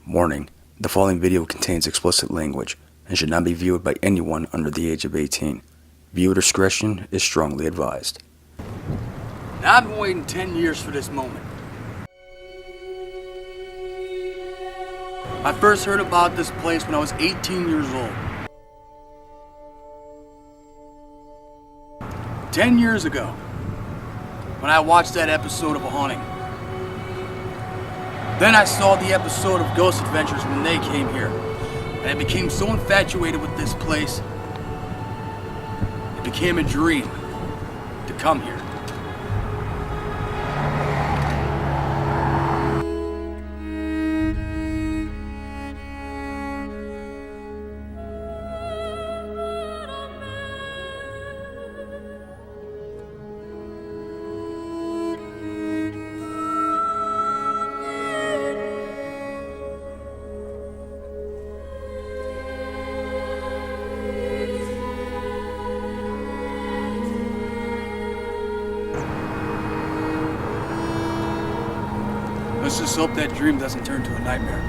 Warning, the following video contains explicit language and should not be viewed by anyone under the age of 18. Viewer discretion is strongly advised. Now, I've been waiting 10 years for this moment. I first heard about this place when I was 18 years old. 10 years ago, when I watched that episode of A Haunting. Then I saw the episode of Ghost Adventures when they came here. And I became so infatuated with this place, it became a dream to come here. Let's just hope that dream doesn't turn to a nightmare.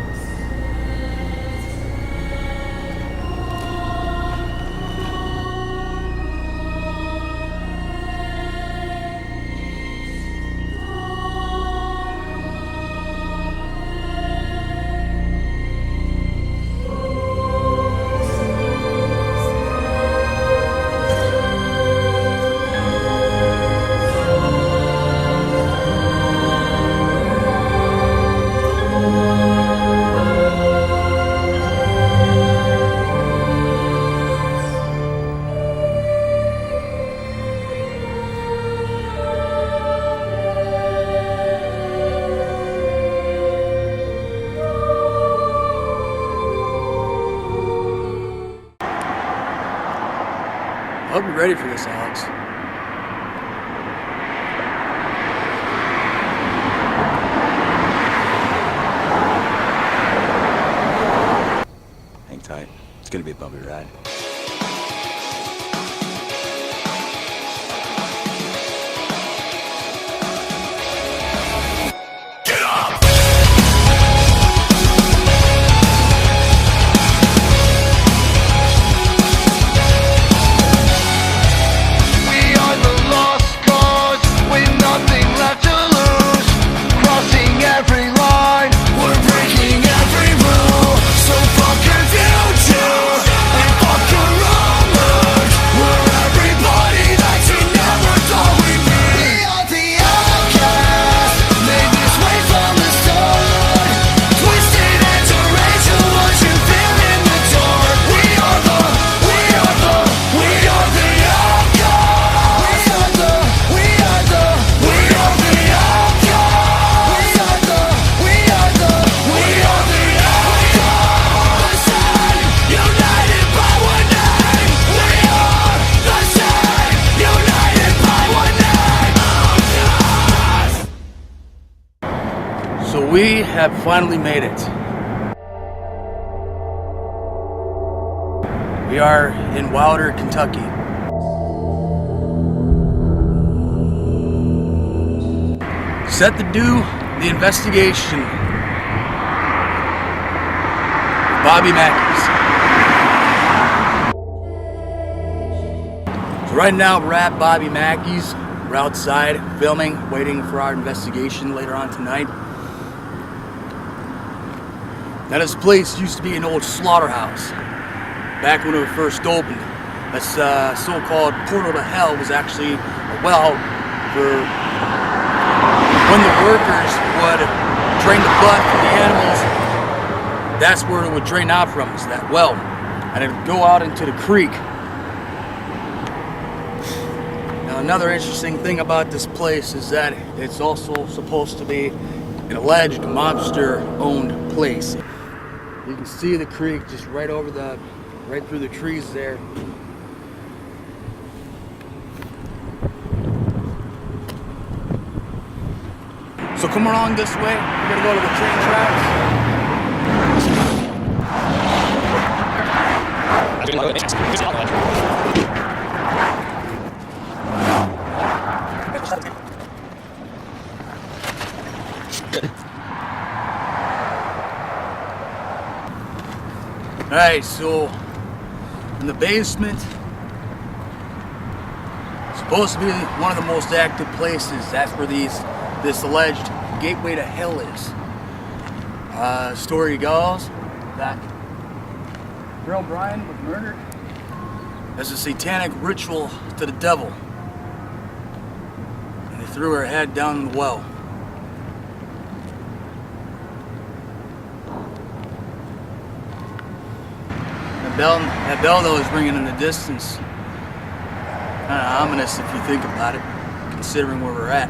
I hope you're ready for this, Alex. Hang tight. It's gonna be a bumpy ride. So we have finally made it. We are in Wilder, Kentucky. Set to do the investigation. Bobby Mackey's. So right now we're at Bobby Mackey's. We're outside filming, waiting for our investigation later on tonight. Now, this place used to be an old slaughterhouse back when it first opened. This so-called portal to hell was actually a well for when the workers would drain the blood from the animals. That's where it would drain out from, is that well. And it would go out into the creek. Now, another interesting thing about this place is that it's also supposed to be an alleged mobster-owned place. You can see the creek just right through the trees there. So come along this way. We're gonna go to the train tracks. Alright, so in the basement, supposed to be one of the most active places. That's where this alleged gateway to hell is. Story goes that Girl Brian was murdered as a satanic ritual to the devil. And they threw her head down in the well. That bell though is ringing in the distance. Kind of ominous if you think about it, considering where we're at.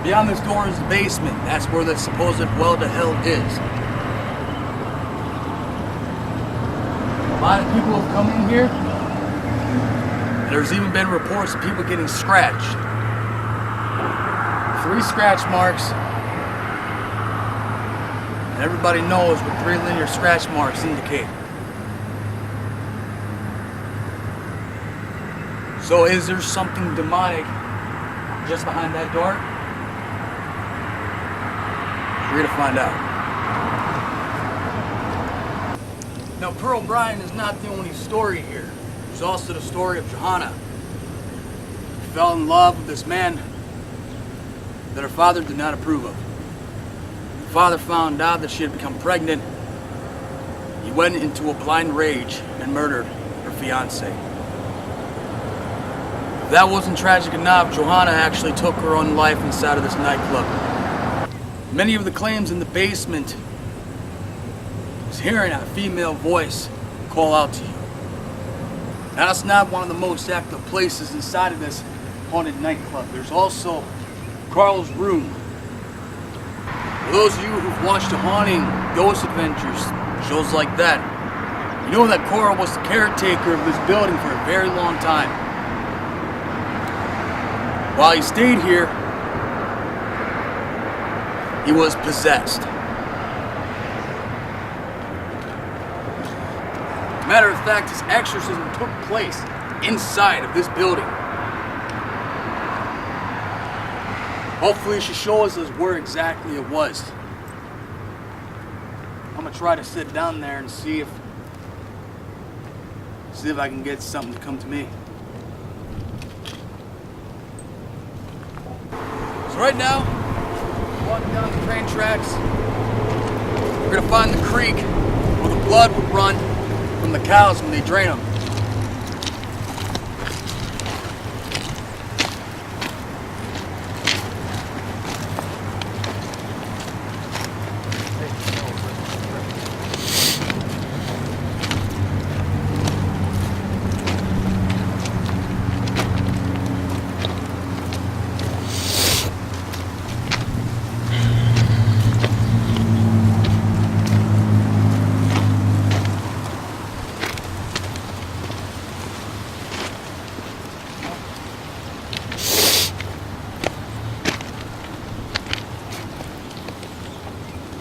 Beyond this door is the basement. That's where the supposed well to hell is. A lot of people have come in here. There's even been reports of people getting scratched. 3 scratch marks. And everybody knows what 3 linear scratch marks indicate. So is there something demonic just behind that door? We're gonna find out. Now, Pearl Bryan is not the only story here. There's also the story of Johanna. She fell in love with this man that her father did not approve of. Her father found out that she had become pregnant. He went into a blind rage and murdered her fiance. If that wasn't tragic enough, Johanna actually took her own life inside of this nightclub. Many of the claims in the basement is hearing a female voice call out to you. Now, that's not one of the most active places inside of this haunted nightclub. There's also Carl's room. For those of you who've watched The Haunting, Ghost Adventures, shows like that, you know that Carl was the caretaker of this building for a very long time. While he stayed here, he was possessed. Matter of fact, his exorcism took place inside of this building. Hopefully she shows us where exactly it was. I'm gonna try to sit down there and see if I can get something to come to me. So right now, walking down the train tracks, we're gonna find the creek where the blood would run from the cows when they drain them.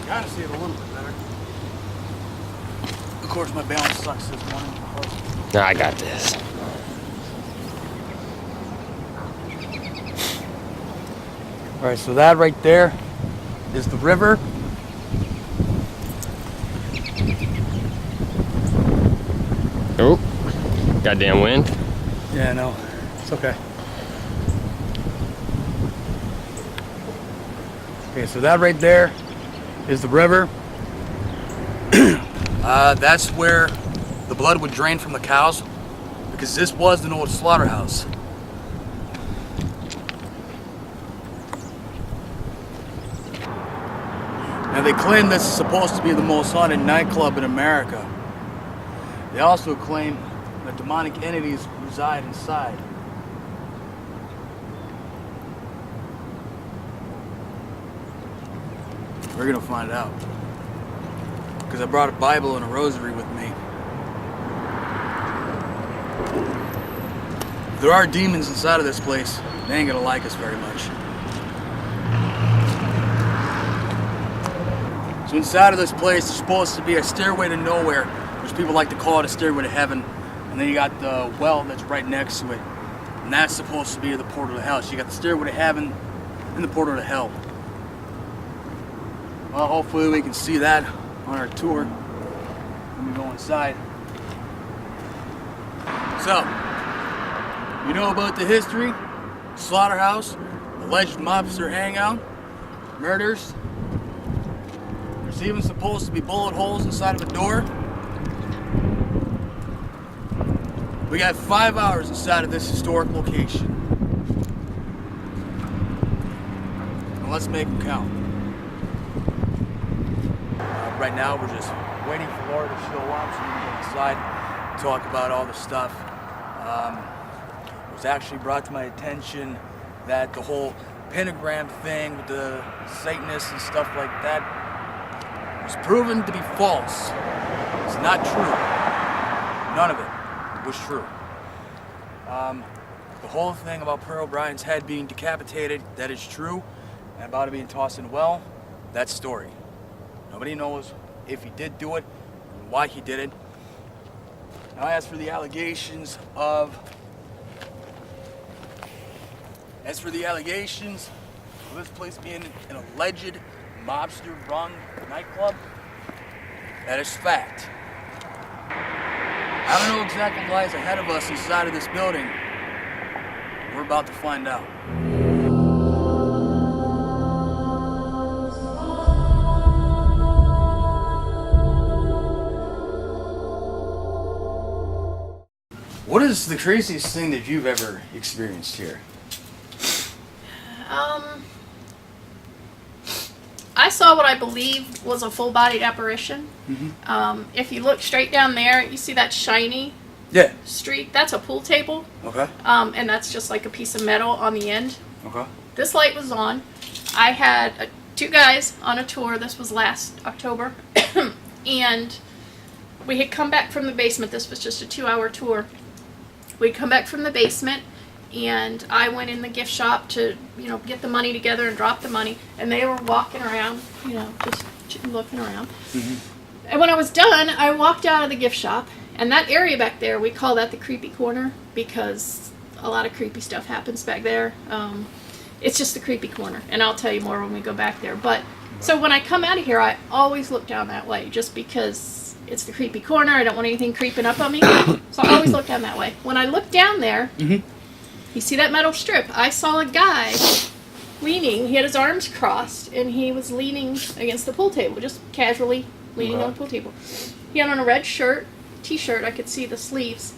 Kind of see it a little bit better. Of course, my balance sucks this morning. No, I got this. All right, so that right there is the river. Oh, goddamn wind. Yeah, no, it's okay. Okay, so that right there is the river. That's where the blood would drain from the cows, because this was an old slaughterhouse. Now they claim this is supposed to be the most haunted nightclub in America. They also claim that demonic entities reside inside. We're gonna find out. Because I brought a Bible and a rosary with me. If there are demons inside of this place, they ain't gonna like us very much. So inside of this place, there's supposed to be a stairway to nowhere, which people like to call it a stairway to heaven. And then you got the well that's right next to it. And that's supposed to be the portal to hell. So you got the stairway to heaven and the portal to hell. Well, hopefully we can see that on our tour when we go inside. So, you know about the history, slaughterhouse, alleged mobster hangout, murders. There's even supposed to be bullet holes inside of a door. We got 5 hours inside of this historic location. Now let's make them count. Right now we're just waiting for Laura to show up so we can go inside and talk about all the stuff. It was actually brought to my attention that the whole pentagram thing with the Satanists and stuff like that was proven to be false. It's not true. None of it was true. The whole thing about Pearl O'Brien's head being decapitated, that is true. And about it being tossed in a well, that's story. Nobody knows if he did do it and why he did it. Now as for the allegations of this place being an alleged mobster-run nightclub, that is fact. I don't know exactly what lies ahead of us inside of this building. We're about to find out. What is the craziest thing that you've ever experienced here? I saw what I believe was a full-bodied apparition. Mm-hmm. If you look straight down there, you see that shiny streak? That's a pool table. Okay. And that's just like a piece of metal on the end. Okay. This light was on. I had 2 guys on a tour. This was last October. And we had come back from the basement. This was just a 2-hour tour. We'd come back from the basement, and I went in the gift shop to, get the money together and drop the money. And they were walking around, just looking around. Mm-hmm. And when I was done, I walked out of the gift shop. And that area back there, we call that the creepy corner because a lot of creepy stuff happens back there. It's just the creepy corner. And I'll tell you more when we go back there. But so when I come out of here, I always look down that way just because it's the creepy corner. I don't want anything creeping up on me. So I always look down that way. When I look down there, you see that metal strip? I saw a guy leaning. He had his arms crossed, and he was leaning against the pool table, just casually leaning on the pool table. He had on a red t-shirt. I could see the sleeves.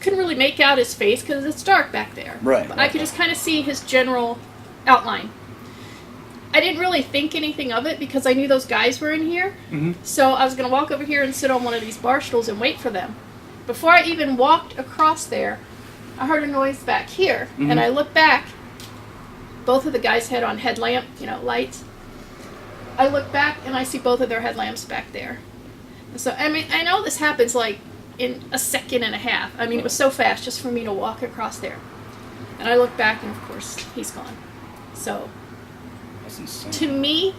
Couldn't really make out his face because it's dark back there. Right. But I could just kind of see his general outline. I didn't really think anything of it because I knew those guys were in here. Mm-hmm. So I was going to walk over here and sit on one of these bar stools and wait for them. Before I even walked across there, I heard a noise back here. Mm-hmm. And I looked back. Both of the guys had on headlamp, lights. I look back and I see both of their headlamps back there. So, I know this happens like in a second and a half. It was so fast just for me to walk across there. And I look back and, of course, he's gone. So, That's insane. to me,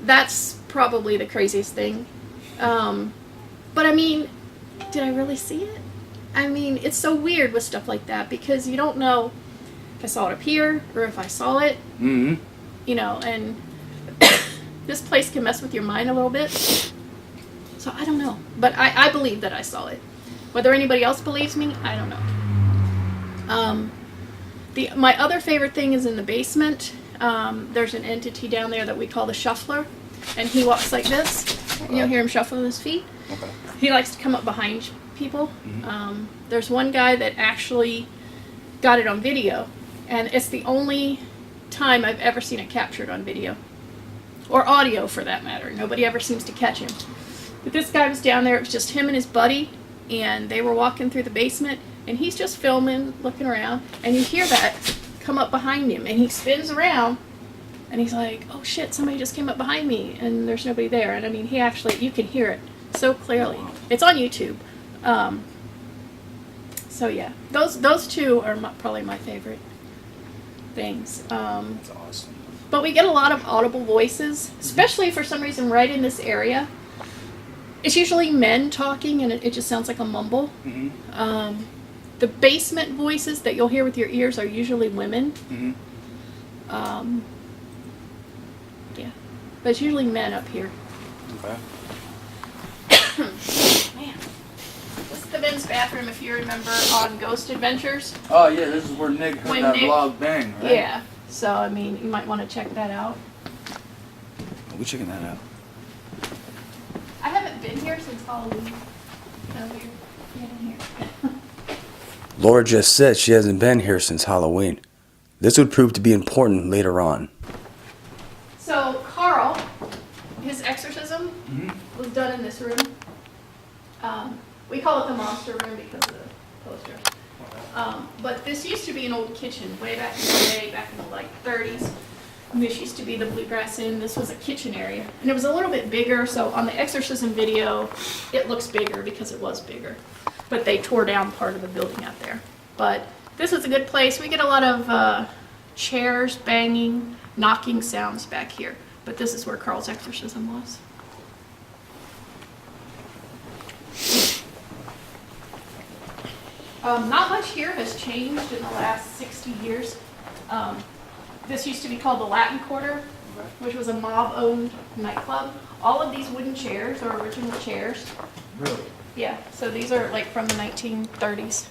that's probably the craziest thing. But, did I really see it? It's so weird with stuff like that because you don't know if I saw it up here or if I saw it. Mm-hmm. And this place can mess with your mind a little bit. So I don't know. But I believe that I saw it. Whether anybody else believes me, I don't know. My other favorite thing is in the basement. There's an entity down there that we call the shuffler. And he walks like this. And you'll hear him shuffle his feet. Okay. He likes to come up behind people. Mm-hmm. There's one guy that actually got it on video. And it's the only time I've ever seen it captured on video. Or audio, for that matter. Nobody ever seems to catch him. But this guy was down there. It was just him and his buddy. And they were walking through the basement. And he's just filming, looking around. And you hear that come up behind him. And he spins around. And he's like, oh shit, somebody just came up behind me. And there's nobody there. And he actually, you can hear it so clearly. It's on YouTube. So yeah, those two are probably my favorite things. That's awesome. But we get a lot of audible voices, especially for some reason right in this area. It's usually men talking, and it just sounds like a mumble. Mm-hmm. The basement voices that you'll hear with your ears are usually women. Yeah, but it's usually men up here. Okay. Man, this is the men's bathroom. If you remember on Ghost Adventures. Oh yeah, this is where Nick heard When that Nick- vlog bang, right? Yeah. So I mean, you might want to check that out. We'll be checking that out. I haven't been here since Halloween. So weird. Get in here. Laura just said she hasn't been here since Halloween. This would prove to be important later on. So Carl, his exorcism was done in this room. We call it the monster room because of the posters. But this used to be an old kitchen way back in the day, back in the like 30s. And this used to be the Bluegrass Inn. This was a kitchen area. And it was a little bit bigger, so on the exorcism video, it looks bigger because it was bigger. But they tore down part of the building out there. But this was a good place. We get a lot of chairs, banging, knocking sounds back here. But this is where Carl's exorcism was. Not much here has changed in the last 60 years. This used to be called the Latin Quarter, which was a mob-owned nightclub. All of these wooden chairs are original chairs. Really? Yeah, so these are like from the 1930s.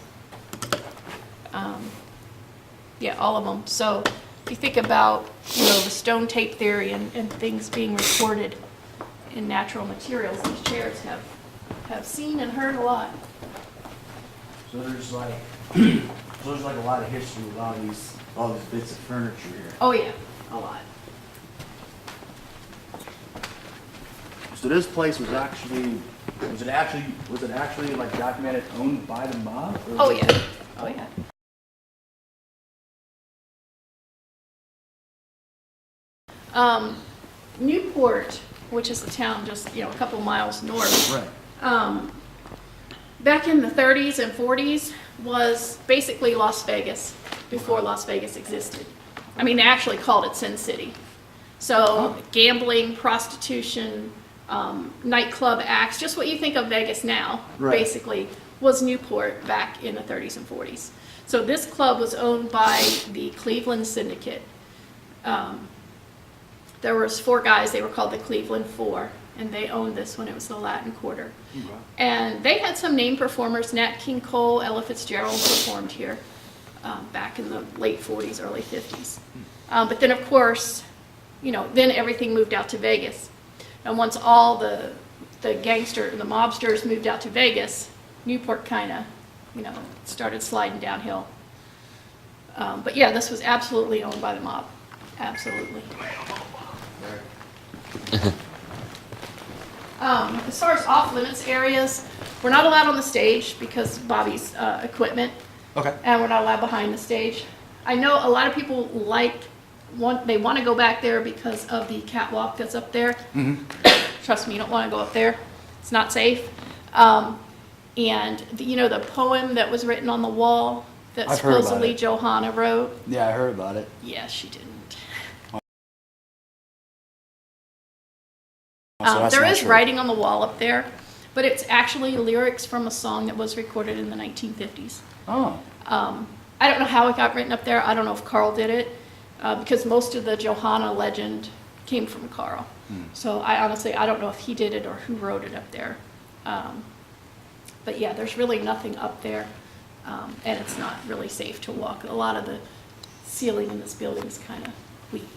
Yeah, all of them. So if you think about, the stone tape theory and things being recorded in natural materials, these chairs have seen and heard a lot. So there's like a lot of history with all these bits of furniture here. Oh yeah, a lot. So this place was it actually like documented owned by the mob? Or Oh was yeah, oh yeah. Newport, which is the town just a couple miles north. Right. Back in the 30s and 40s was basically Las Vegas before Las Vegas existed. I mean, they actually called it Sin City. So gambling, prostitution, nightclub acts, just what you think of Vegas now, basically, was Newport back in the 30s and 40s. So this club was owned by the Cleveland Syndicate. There was 4 guys, they were called the Cleveland Four, and they owned this when it was the Latin Quarter. And they had some named performers. Nat King Cole, Ella Fitzgerald performed here back in the late 40s, early 50s. But then, of course, then everything moved out to Vegas. And once all the mobsters moved out to Vegas, Newport kind of, started sliding downhill. But yeah, this was absolutely owned by the mob. Absolutely. As far as off-limits areas, we're not allowed on the stage because Bobby's equipment. Okay. And we're not allowed behind the stage. I know a lot of people they want to go back there because of the catwalk that's up there. Trust me, you don't want to go up there. It's not safe. And the poem that was written on the wall that I've heard about supposedly it. Johanna wrote. Yeah, I heard about it. Yeah, she didn't. So that's There not is true. writing on the wall up there, but it's actually lyrics from a song that was recorded in the 1950s. Oh. I don't know how it got written up there. I don't know if Carl did it, because most of the Johanna legend came from Carl. So I don't know if he did it or who wrote it up there. But yeah, there's really nothing up there, and it's not really safe to walk. A lot of the ceiling in this building is kind of weak.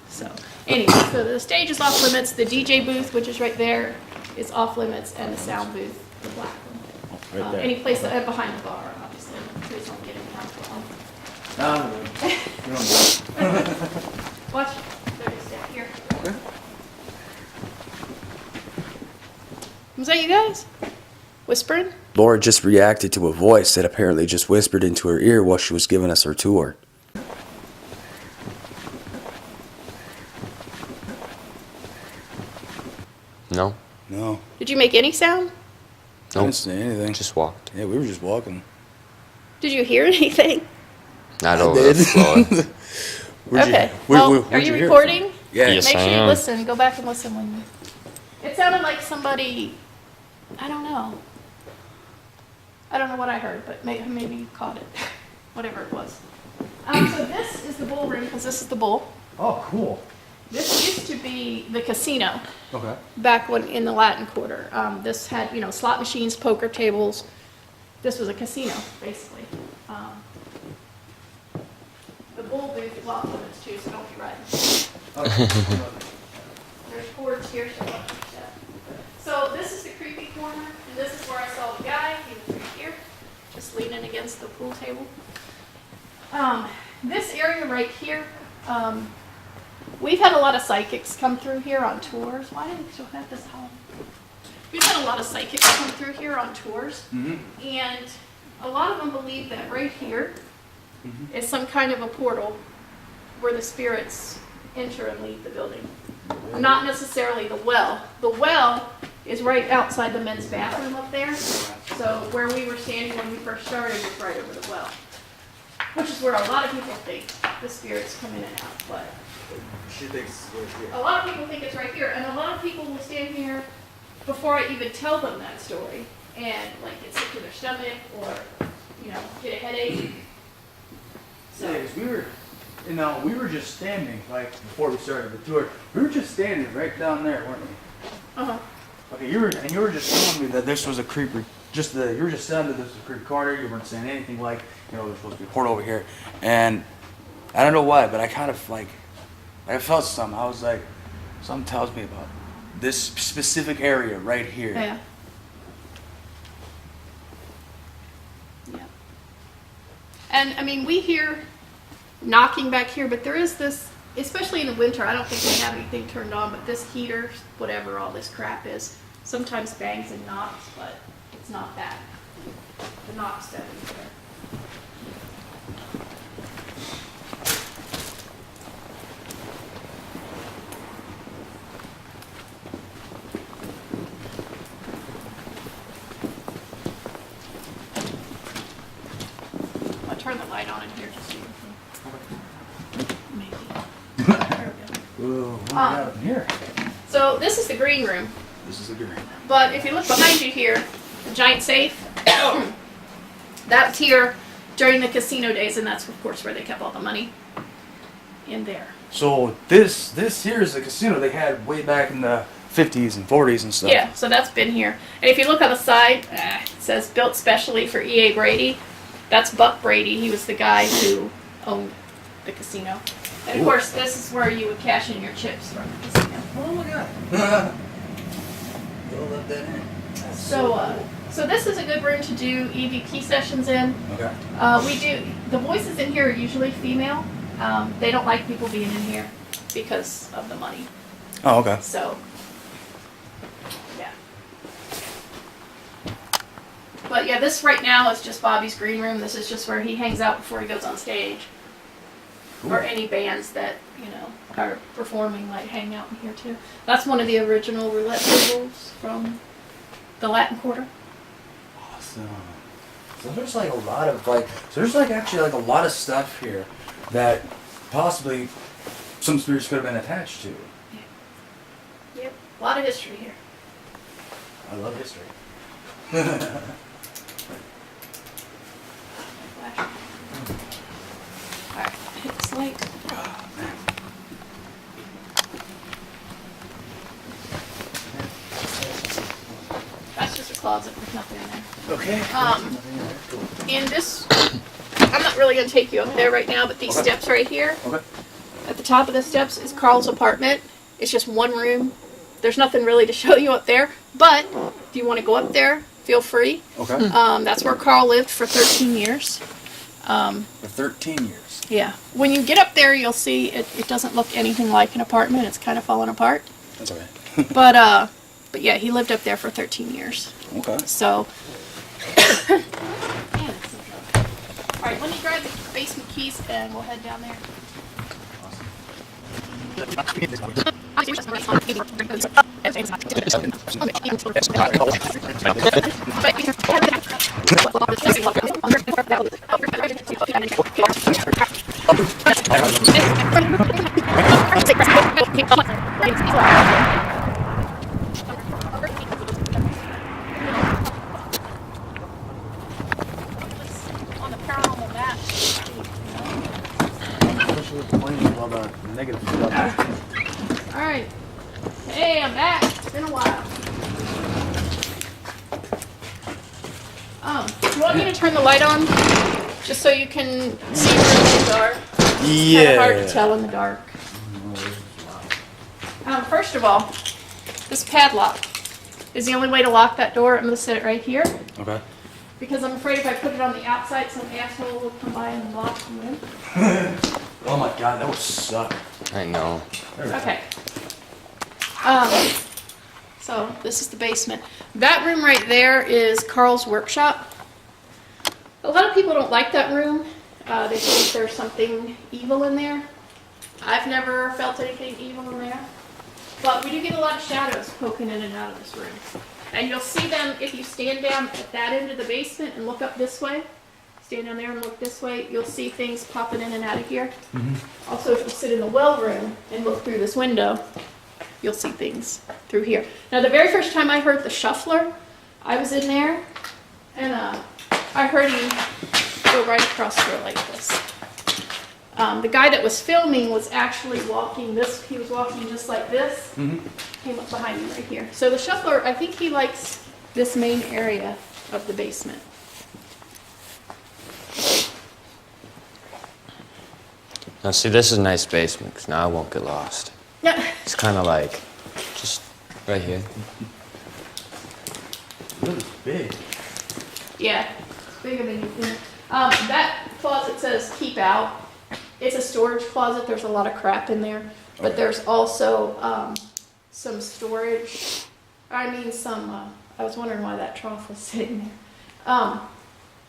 So anyway, so the stage is off limits. The DJ booth, which is right there, is off limits, and the sound booth, the black one. Right there. Any place behind the bar, obviously. Please don't get in alcohol. No. You don't know. Watch. There it is down here. Was that you guys? Whispering? Laura just reacted to a voice that apparently just whispered into her ear while she was giving us her tour. No, No, Did you make any sound? I Nope. didn't say anything. just walked. Yeah, we were just walking. Did you hear anything? Not over the floor. Where'd Okay. where- Well, where'd are you hear it recording? from? Yeah. Yes. Make sure I you am. listen. Go back and listen when you. It sounded like somebody. I don't know. I don't know what I heard, but maybe you caught it. Whatever it was. So this is the bull room, because this is the bull. Oh, cool. This used to be the casino. Okay. Back when in the Latin Quarter. This had, slot machines, poker tables. This was a casino, basically. The bull booth is off limits too, so don't be riding. There's boards here, so don't touch that. So this is the creepy corner, and this is where I saw the guy. He was right here, just leaning against the pool table. This area right here, we've had a lot of psychics come through here on tours. Why didn't you have this home? We've had a lot of psychics come through here on tours, and a lot of them believe that right here is some kind of a portal where the spirits enter and leave the building. Not necessarily the well. The well is right outside the men's bathroom up there. So where we were standing when we first started was right over the well, which is where a lot of people think the spirits come in and out. But She thinks it's right here. a lot of people think it's right here, and a lot of people will stand here before I even tell them that story, and like get sick to their stomach or get a headache. So Yeah, 'cause we were just standing, like, before we started the tour, we were just standing right down there, weren't we? Okay, you were just telling me that this was a creepy, you were just saying that this was a creepy corner, you weren't saying anything like, there's supposed to be a port over here, and I don't know why, but I kind of, I felt something, I was like, something tells me about this specific area right here. yeah. And I mean, we hear knocking back here, but there is this, especially in the winter, I don't think we have anything turned on, but this heater, whatever all this crap is, sometimes bangs and knocks, but it's not that. The knocks that is there. Turn the light on in here just so you can maybe. There we go. Whoa, what do we got up in here? So this is the green room, This is the green. but if you look behind you here, the giant safe, that's here during the casino days, and that's of course where they kept all the money in there. So this here is a casino they had way back in the 50s and 40s and stuff. Yeah, so that's been here. And if you look on the side, it says built specially for E.A. Brady. That's Buck Brady. He was the guy who owned the casino. And of course, this is where you would cash in your chips from the casino. Oh my god. They'll let that in. That's So this is a good room to do EVP sessions in. Okay. The voices in here are usually female. They don't like people being in here because of the money. Oh, okay. So, yeah. But yeah, this right now is just Bobby's green room. This is just where he hangs out before he goes on stage. Cool. Or any bands that, are performing might hang out in here too. That's one of the original roulette tables from the Latin Quarter. Awesome. So there's a lot of actually a lot of stuff here that possibly some spirits could have been attached to. Yep. A lot of history here. I love history. Alright, hit this light. Oh, man. That's just a closet with nothing in there. Okay. In this, I'm not really going to take you up there right now, but these steps right here, Okay. at the top of the steps is Carl's apartment. It's just one room. There's nothing really to show you up there, but if you want to go up there, feel free. Okay. That's where Carl lived for 13 years. For 13 years. Yeah. When you get up there, you'll see it doesn't look anything like an apartment. It's kind of falling apart. That's okay. But yeah, he lived up there for 13 years. Okay. So, alright, let me grab the basement keys and we'll head down there. complaining about the negative stuff. All right. Hey, I'm back. It's been a while. Do you want me to turn the light on, just so you can see through the dark? It's kind of hard to tell in the dark. First of all, this padlock is the only way to lock that door. I'm going to set it right here. Okay. Because I'm afraid if I put it on the outside, some asshole will come by and lock you in. Oh my god, that would suck. I know. Okay. So this is the basement. That room right there is Carl's workshop. A lot of people don't like that room. They think there's something evil in there. I've never felt anything evil in there. But we do get a lot of shadows poking in and out of this room. And you'll see them if you stand down at that end of the basement and look up this way. Stand down there and look this way. You'll see things popping in and out of here. Mm-hmm. Also, if you sit in the well room and look through this window, you'll see things through here. Now, the very first time I heard the shuffler, I was in there, and I heard him go right across there like this. The guy that was filming was actually walking this. He was walking just like this. Mm-hmm. Came up behind me right here. So the shuffler, I think he likes this main area of the basement. Now see, this is a nice basement, because now I won't get lost. Yeah. It's kind of like, just right here. This is big. Yeah, it's bigger than you think. That closet says keep out. It's a storage closet. There's a lot of crap in there. But there's also some storage. I was wondering why that trough was sitting there.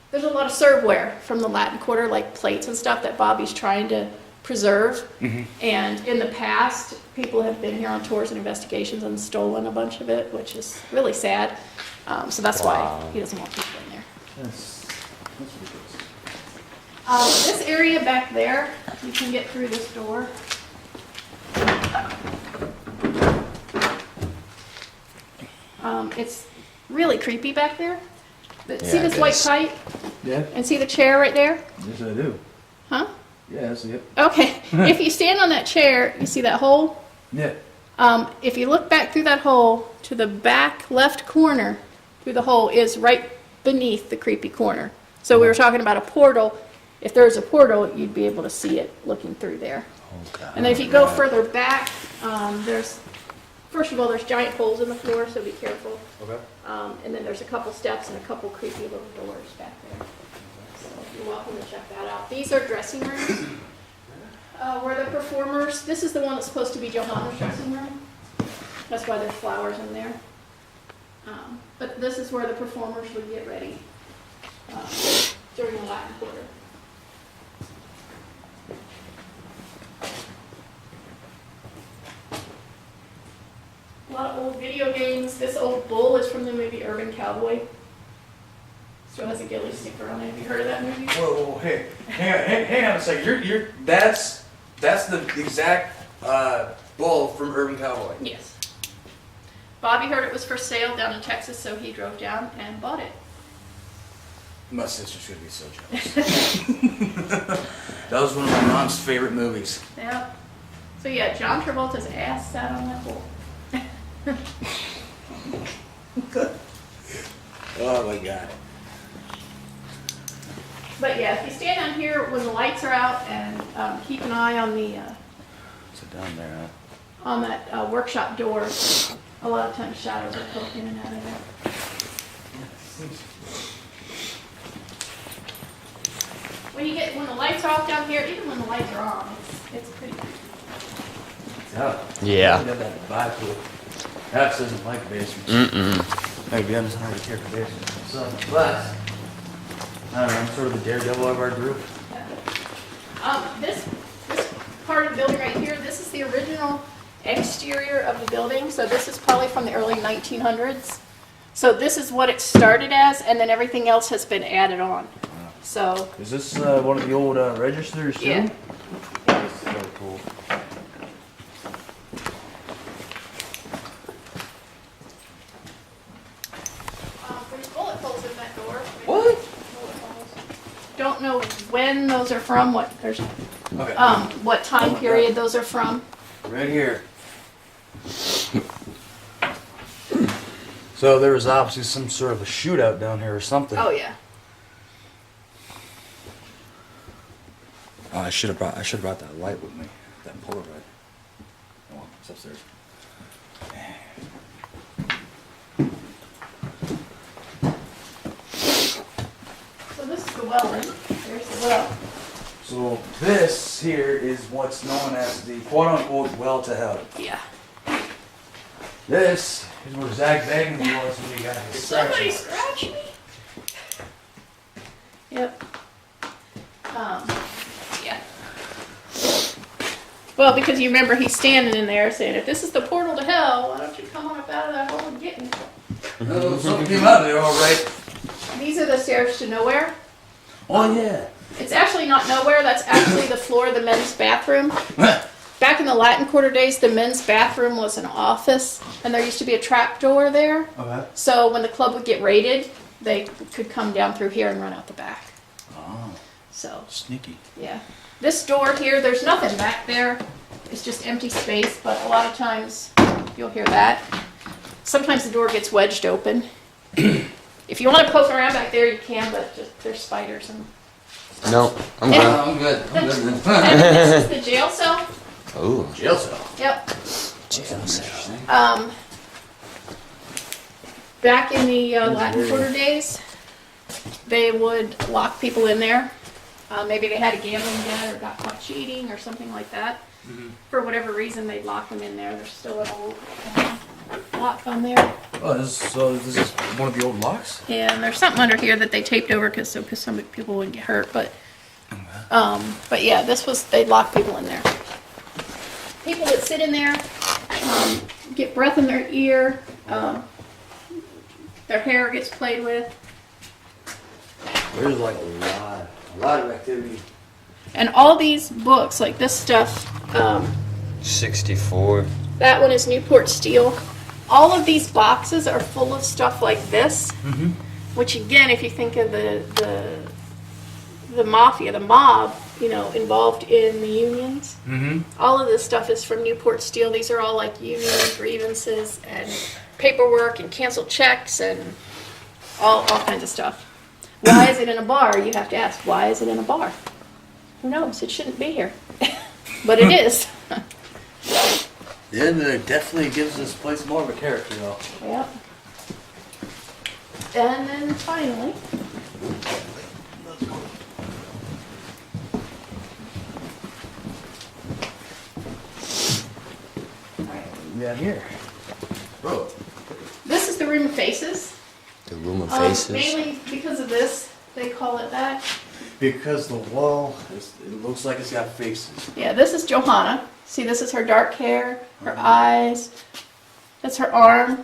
There's a lot of serveware from the Latin Quarter, like plates and stuff that Bobby's trying to preserve. Mm-hmm. And in the past, people have been here on tours and investigations and stolen a bunch of it, which is really sad. So that's why he doesn't want people in there. That's ridiculous. This area back there, you can get through this door. It's really creepy back there. But see this white kite? Yeah. And see the chair right there? Yes, I do. Huh? Yeah, I see it. Okay. If you stand on that chair, you see that hole? Yeah. If you look back through that hole, to the back left corner through the hole is right beneath the creepy corner. So we were talking about a portal. If there's a portal, you'd be able to see it looking through there. Oh, God. And then if you go further back, first of all, there's giant holes in the floor, so be careful. Okay. And then there's a couple steps and a couple creepy little doors back there. So you're welcome to check that out. These are dressing rooms where the performers, this is the one that's supposed to be Johanna's dressing room. That's why there's flowers in there. But this is where the performers would get ready during the Latin Quarter. A lot of old video games. This old bull is from the movie Urban Cowboy. Still has a ghillie sticker on it. Have you heard of that movie? Whoa, hey, hang on a second. That's the exact bull from Urban Cowboy. Yes. Bobby heard it was for sale down in Texas, so he drove down and bought it. My sister's gonna be so jealous. That was one of my mom's favorite movies. Yep. So yeah, John Travolta's ass sat on that bull. Oh my God. But yeah, if you stand down here when the lights are out and keep an eye on the Sit down there, huh? on that workshop door, a lot of times shadows are poking in and out of there. When the lights are off down here, even when the lights are on, it's pretty creepy. Yeah. Got that vibe to it. Alex doesn't like basements. Mm-mm. Maybe I doesn't really care for basements himself. But I don't know, I'm sort of the daredevil of our group. This part of the building right here, this is the original exterior of the building. So this is probably from the early 1900s. So this is what it started as, and then everything else has been added on. So Is this one of the old registers too? Yeah. This is so cool. there's bullet holes in that door. What? Bullet holes. Don't know when those are from. What there's Okay. What time period those are from. Right here. So there was obviously some sort of a shootout down here or something. Oh yeah. Oh, I should have brought that light with me. That Polaroid. Oh, it's upstairs. So this is the well. There's the well. So this here is what's known as the quote-unquote well to hell. Yeah. This is where Zach Baggins was when he got his Somebody scratch. scratch me. Yep. Yeah. Well, because you remember he's standing in there saying, if this is the portal to hell, why don't you come on up out of that hole and get me? Oh, something came out of there, all right. These are the stairs to nowhere. Oh yeah. It's actually not nowhere. That's actually the floor of the men's bathroom. Back in the Latin Quarter days, the men's bathroom was an office, and there used to be a trap door there. Okay. So when the club would get raided, they could come down through here and run out the back. Oh, So, sneaky. yeah. This door here, there's nothing back there. It's just empty space, but a lot of times you'll hear that. Sometimes the door gets wedged open. If you want to poke around back there, you can, but just, there's spiders and... No, I'm Yeah. good. I'm good. I'm good then. And this is the jail cell. Ooh, Jail cell. Yep. jail cell. Back in the Latin Quarter days, they would lock people in there. Maybe they had a gambling debt or got caught cheating or something like that. For whatever reason, they'd lock them in there. There's still an old lock on there. Oh, this is one of the old locks? Yeah, and there's something under here that they taped over because some people wouldn't get hurt. But yeah, they'd lock people in there. People that sit in there get breath in their ear. Their hair gets played with. There's like a lot of activity. And all these books, like this stuff, 64. that one is Newport Steel. All of these boxes are full of stuff like this, which again, if you think of the mafia, the mob, involved in the unions, all of this stuff is from Newport Steel. These are all like union grievances and paperwork and canceled checks and all kinds of stuff. Why is it in a bar? You have to ask, why is it in a bar? Who knows? It shouldn't be here. But it is. Yeah, it definitely gives this place more of a character, though. Yep. And then finally, Yeah, here. Bro. this is the Room of Faces. The room of faces. Mainly because of this, they call it that. Because the wall, it looks like it's got faces. Yeah, this is Johanna. See, this is her dark hair, her eyes. That's her arm.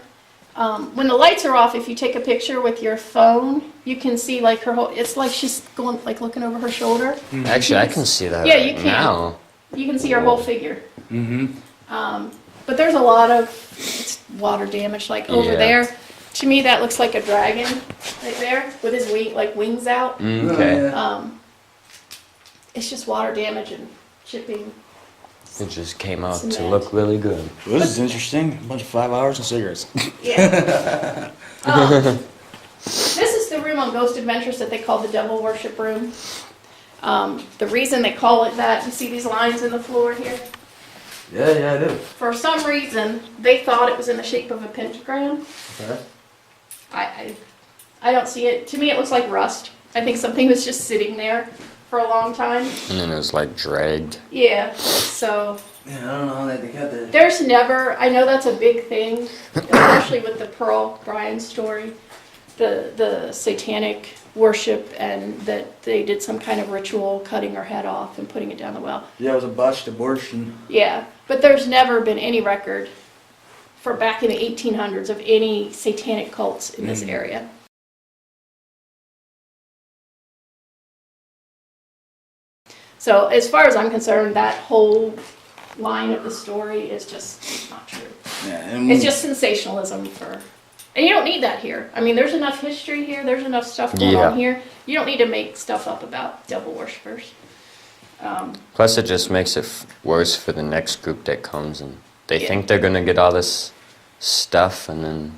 When the lights are off, if you take a picture with your phone, you can see like her whole. It's like she's going like looking over her shoulder. Actually, I can see that Yeah, you can. now. You can see her whole figure. Mm-hmm. But there's a lot of it's water damage, like over Yeah. there. To me, that looks like a dragon right there with his wings out. Okay. It's just water damage and chipping. It just came out to Cement. look really good. Well, this is interesting. A bunch of 5 hours and cigarettes. Yeah. This is the room on Ghost Adventures that they call the Devil Worship Room. The reason they call it that, you see these lines in the floor here? Yeah, I do. For some reason, they thought it was in the shape of a pentagram. Okay. I don't see it. To me, it looks like rust. I think something was just sitting there for a long time. And then it was like dragged. Yeah, so Yeah, I don't know how they got that. there's never, I know that's a big thing, especially with the Pearl Bryan story, the satanic worship, and that they did some kind of ritual cutting her head off and putting it down the well. Yeah, it was a botched abortion. Yeah, but there's never been any record for back in the 1800s of any satanic cults in this area. So as far as I'm concerned, that whole line of the story is just not true. Yeah, and It's just sensationalism for, and you don't need that here. I mean, there's enough history here. There's enough stuff going Yeah. on here. You don't need to make stuff up about devil worshippers. Plus, it just makes it worse for the next group that comes, and they Yeah. think they're gonna get all this stuff, and then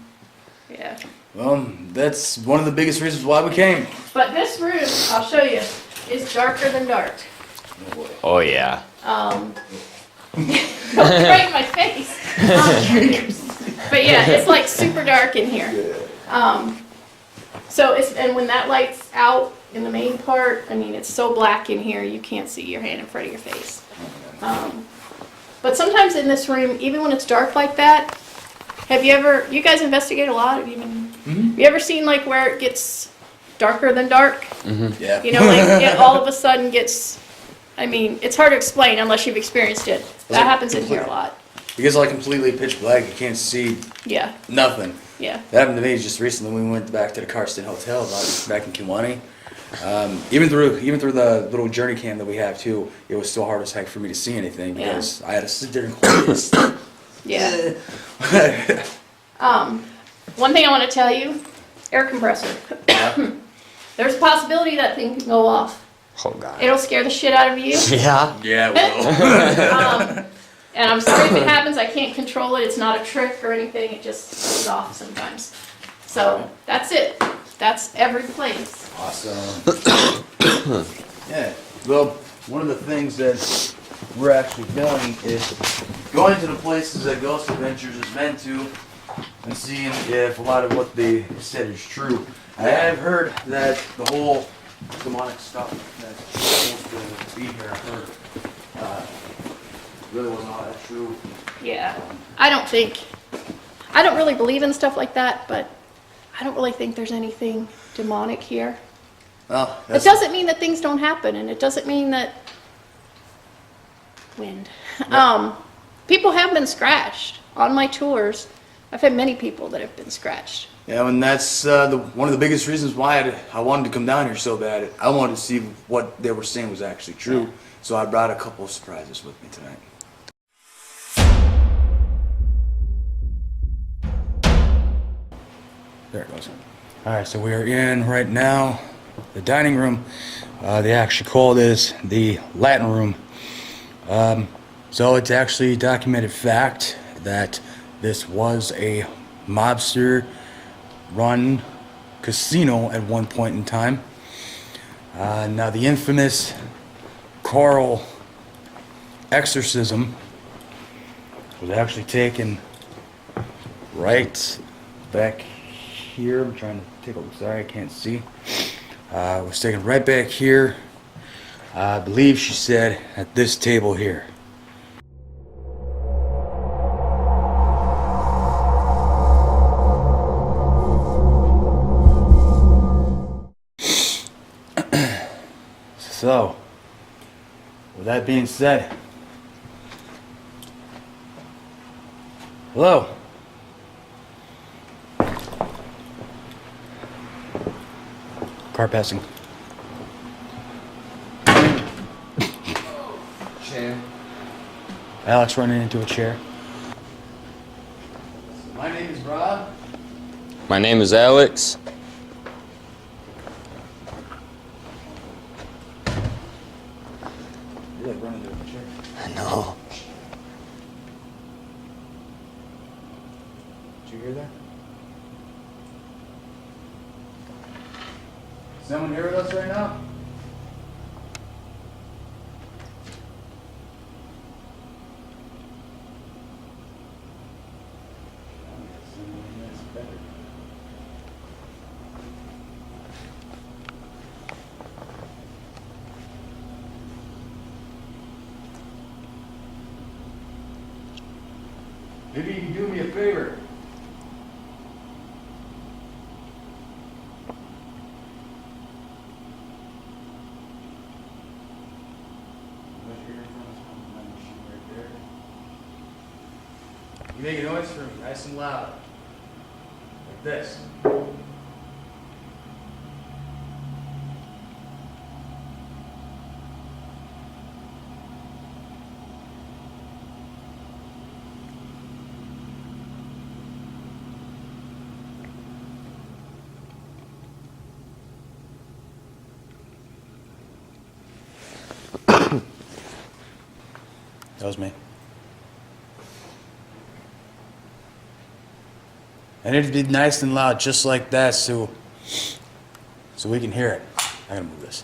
Yeah. Well, that's one of the biggest reasons why we came. But this room, I'll show you, is darker than dark. oh yeah. Don't break my face. But yeah, it's like super dark in here. So it's, and when that light's out in the main part, I mean, it's so black in here, you can't see your hand in front of your face. But sometimes in this room, even when it's dark like that, you guys investigate a lot? Have you ever seen like where it gets darker than dark? Yeah. You know, like it all of a sudden gets, I mean, it's hard to explain unless you've experienced it. That happens in here a lot. It gets like completely pitch black. You can't see Yeah, nothing. yeah. That happened to me just recently when we went back to the Karsten Hotel back in Kiwani. Even through the little journey cam that we have too, it was still hard as heck for me to see anything Yeah. because I had to sit there and close. Yeah. One thing I want to tell you, air compressor. There's a possibility that thing can go off. Oh god. It'll scare the shit out of you. Yeah. Yeah, well. And I'm sorry if it happens. I can't control it. It's not a trick or anything. It just goes off sometimes. So that's it. That's every place. Awesome. Yeah. Well, one of the things that we're actually doing is going to the places that Ghost Adventures is meant to and seeing if a lot of what they said is true. I have heard that the whole demonic stuff that's supposed to be here, I heard, really wasn't all that true. Yeah. I don't really believe in stuff like that, but I don't really think there's anything demonic here. Well, It doesn't mean that things don't happen, and it doesn't mean that wind. People have been scratched on my tours. I've had many people that have been scratched. Yeah, and that's one of the biggest reasons why I wanted to come down here so bad. I wanted to see what they were saying was actually true. Yeah. So I brought a couple of surprises with me tonight. There it goes. All right, so we are in right now the dining room. They actually call this the Latin room. So it's actually documented fact that this was a mobster-run casino at one point in time. Now the infamous Carl exorcism was actually taken right back here. I'm trying to take a look. Sorry, I can't see. It was taken right back here. I believe she said at this table here. So, with that being said, hello. Car passing. Chair. Alex running into a chair. My name is Rob. My name is Alex. You like running into a chair. I know. Did you hear that? Someone here with us right now? Maybe you can do me a favor. You make a noise for me, nice and loud. Like this. That was me. And it'd be nice and loud, just like that, so we can hear it. I gotta move this.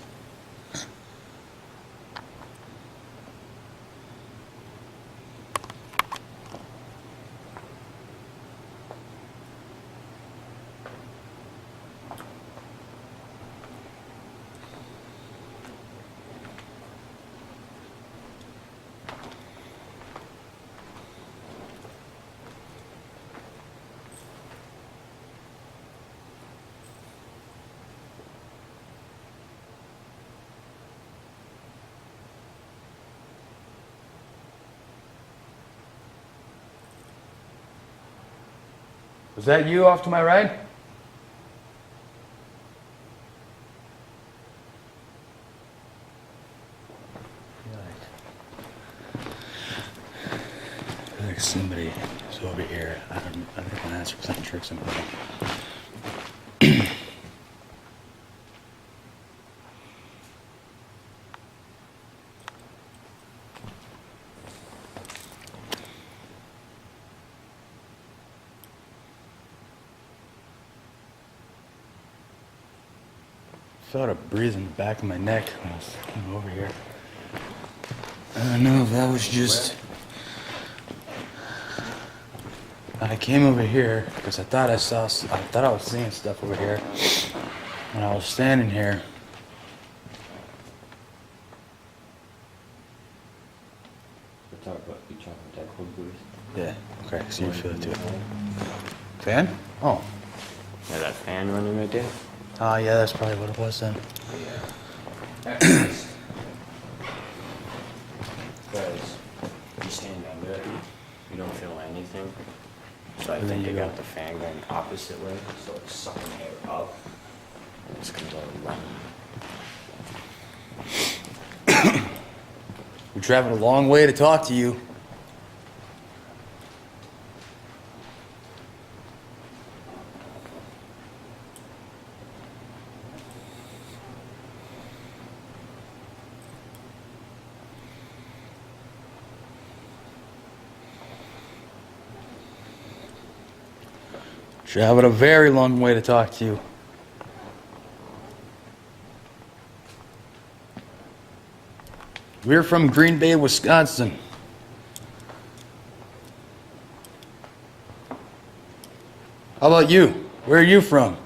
Was that you off to my right? I feel like somebody is over here. I think my ass are playing tricks on me. I felt a breeze in the back of my neck when I was coming over here. I don't know if that was just... I came over here because I thought I was seeing stuff over here. When I was standing here. We're talking about that cold breeze. Yeah, okay, so you feel it too. Fan? Oh. Yeah, that fan running right there. Oh, yeah, that's probably what it was then. Because you stand under it, you don't feel anything. So I And then think they you got go- the fan going opposite way, so it's sucking air up. And it's gonna go running. We traveled a long way to talk to you. Traveled a very long way to talk to you. We're from Green Bay, Wisconsin. How about you? Where are you from?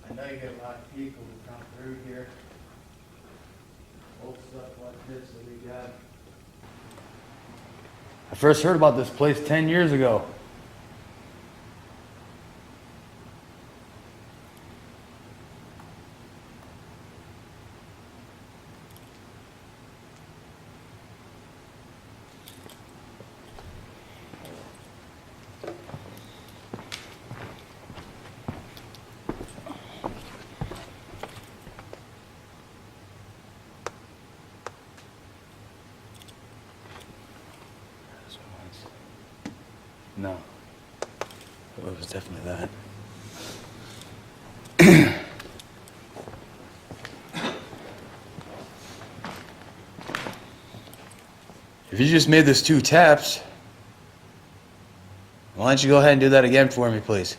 I know you get a lot of people who come through here. Old stuff like this that we got. I first heard about this place 10 years ago. No. It was definitely that. If you just made those 2 taps, why don't you go ahead and do that again for me, please?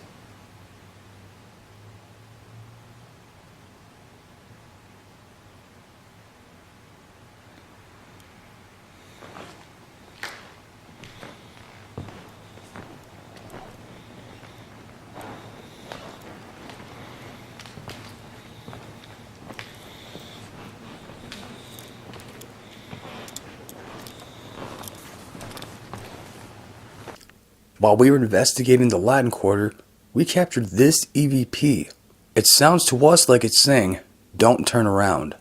While we were investigating the Latin Quarter, we captured this EVP. It sounds to us like it's saying, "Don't turn around."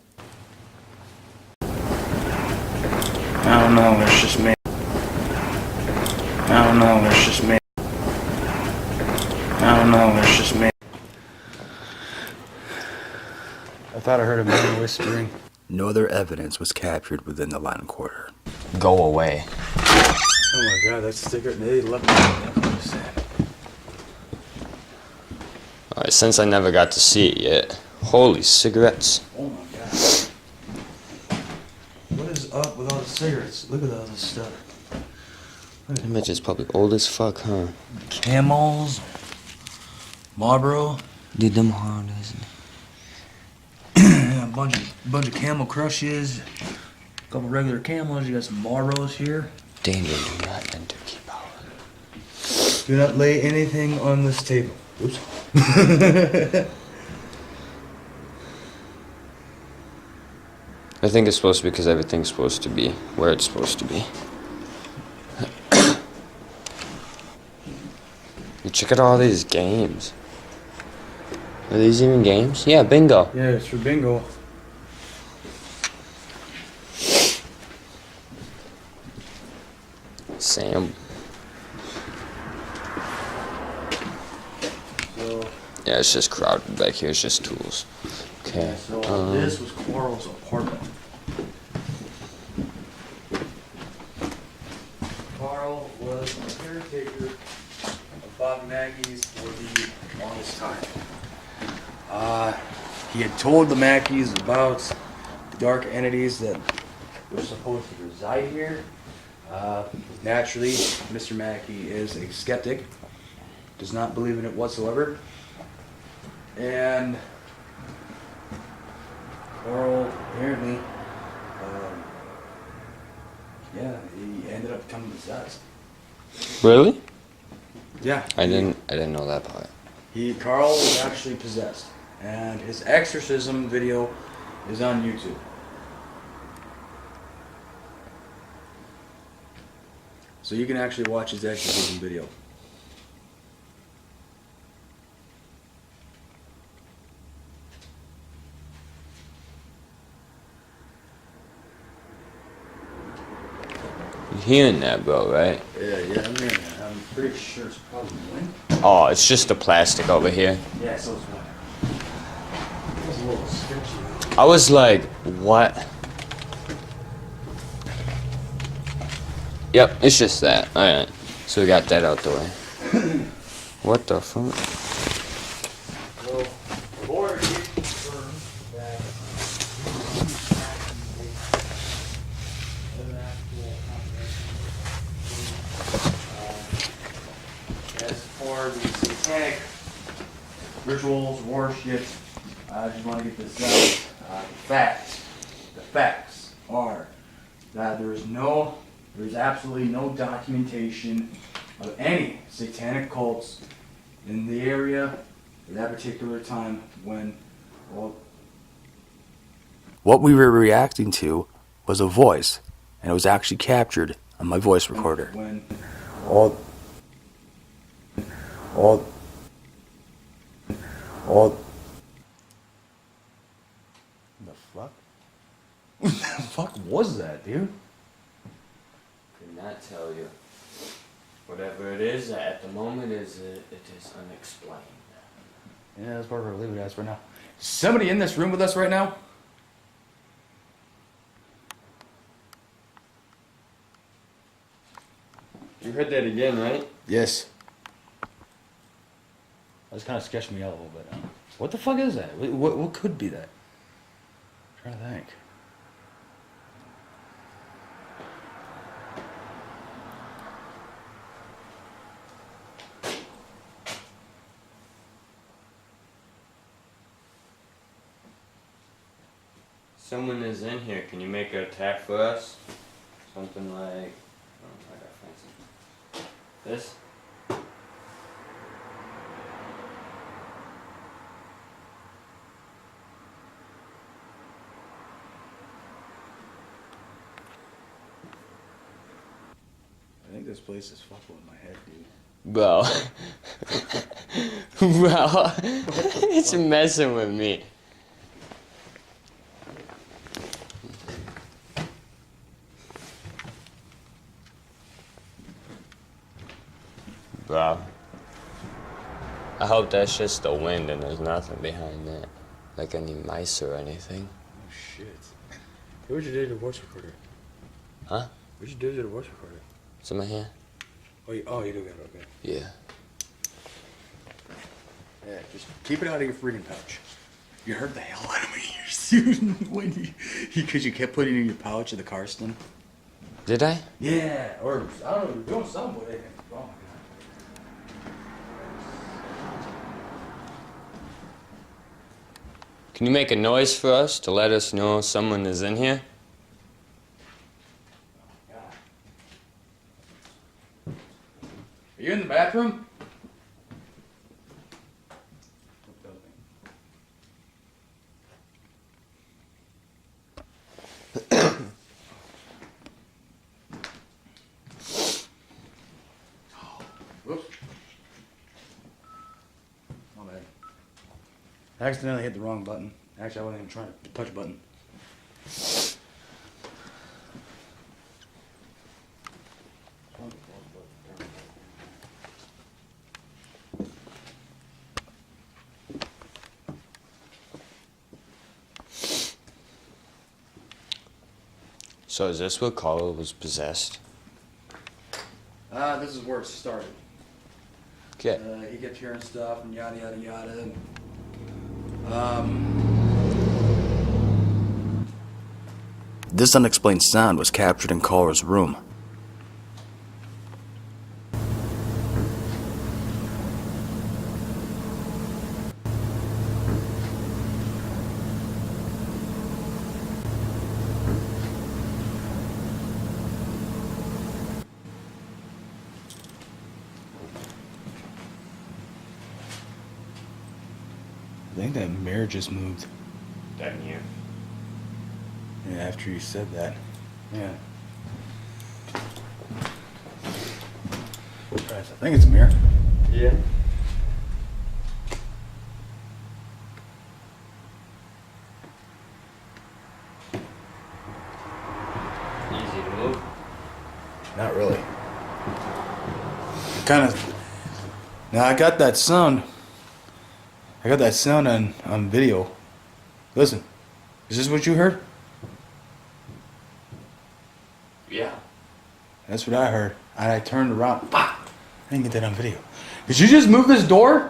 I don't know, it's just me. I don't know, it's just me. I don't know, it's just me. I thought I heard a man whispering. No other evidence was captured within the Latin Quarter. Go away. Oh my god, that's a cigarette. They left me. Alright, since I never got to see it yet. Holy cigarettes. Oh my god. What is up with all the cigarettes? Look at all this stuff. That bitch is probably old as fuck, huh? Camels, Marlboro, Did them hard, isn't it? a bunch of Camel Crushes, a couple regular Camels. You got some Marlboros here. Danger, do not enter, keep out. Do not lay anything on this table. Oops. I think it's supposed to be because everything's supposed to be where it's supposed to be. You check out all these games. Are these even games? Yeah, bingo. Yeah, it's for bingo. Sam. So, Yeah, it's just crowded back here. It's just tools. Okay. so this was Quarl's apartment. Carl was a caretaker of Bob Mackey's for the longest time. He had told the Mackeys about the dark entities that were supposed to reside here. Naturally, Mr. Mackey is a skeptic, does not believe in it whatsoever. And Carl apparently, yeah, he ended up becoming possessed. Really? Yeah. I didn't know that part. Carl was actually possessed, and his exorcism video is on YouTube. So you can actually watch his exorcism video. You're hearing that, bro, right? Yeah, I'm hearing that. I'm pretty sure it's probably wind. Oh, it's just the plastic over here. Yeah, so it's wind. It was a little sketchy. I was like, what? Yep, it's just that. Alright. So we got that out the way. What the fuck? Well, the Lord did confirm that an actual confirmation. As for the satanic rituals, worships, I just want to get this out. The facts are that there's absolutely no documentation of any satanic cults in the area at that particular time when, well, what we were reacting to was a voice, and it was actually captured on my voice recorder. When all the fuck? What the fuck was that, dude? Could not tell you. Whatever it is, at the moment it is unexplained. Yeah, that's part of our leave it as for now. Somebody in this room with us right now? You heard that again, right? Yes. That's kind of sketched me out a little bit. What the fuck is that? What could be that? I'm trying to think. Someone is in here. Can you make an attack for us? Something like, oh, I gotta find something. This? I think this place is fucking with my head, dude. Bro. Bro. It's messing with me. Bro. I hope that's just the wind and there's nothing behind that. Like any mice or anything. Oh shit. Hey, where'd you do your voice recorder? Huh? Where'd you do your voice recorder? It's in my hand? Oh, you do got it, okay. Yeah. Yeah, just keep it out of your freaking pouch. You hurt the hell out of me. Because you kept putting it in your pouch of the Karsten. Did I? Yeah, or I don't know, you're doing something with it. Oh my god. Can you make a noise for us to let us know someone is in here? Are you in the bathroom? Whoops. My bad. I accidentally hit the wrong button. Actually, I wasn't even trying to touch a button. So is this where Carl was possessed? This is where it started. Okay. He kept hearing stuff and yada yada yada. This unexplained sound was captured in Carl's room. I think that mirror just moved. That mirror. Yeah, after you said that. Yeah. I think it's a mirror. Yeah. Easy to move. Not really. Kind of. Now I got that sound. I got that sound on video. Listen. Is this what you heard? Yeah. That's what I heard. And I turned around. Fuck! I didn't get that on video. Did you just move this door?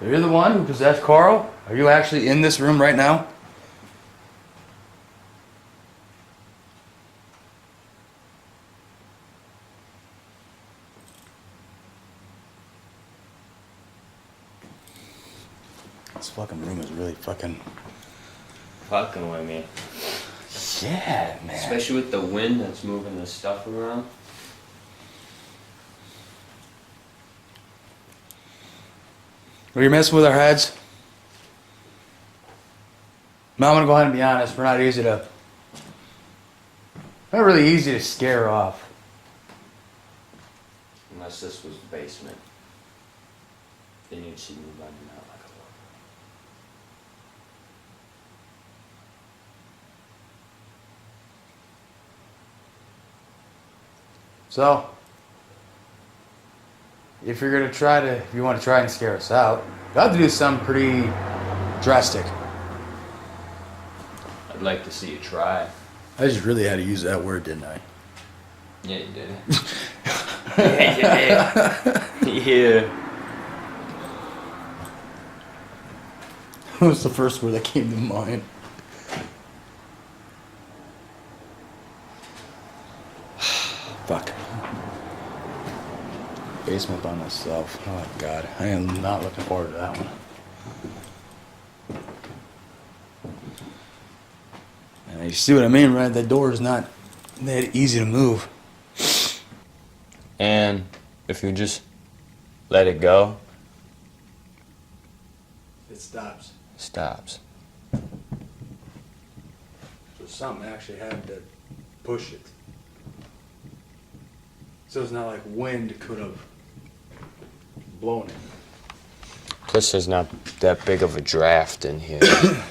You're the one who possessed Carl? Are you actually in this room right now? This fucking room is really fucking... Fucking with me. Yeah, man. Especially with the wind that's moving the stuff around. Are you messing with our heads? Now I'm gonna go ahead and be honest. We're not easy to... Not really easy to scare off. Unless this was the basement. Then you'd see me running out like a wolf. So, if you're gonna if you want to try and scare us out, you have to do something pretty drastic. I'd like to see you try. I just really had to use that word, didn't I? Yeah, you did. Yeah. That was the first word that came to mind. Fuck. Basement by myself. Oh god. I am not looking forward to that one. And you see what I mean, right? That door is not that easy to move. And if you just let it go, It stops. it stops. something actually had to push it. So it's not like wind could have blown it. Plus, there's not that big of a draft in here. I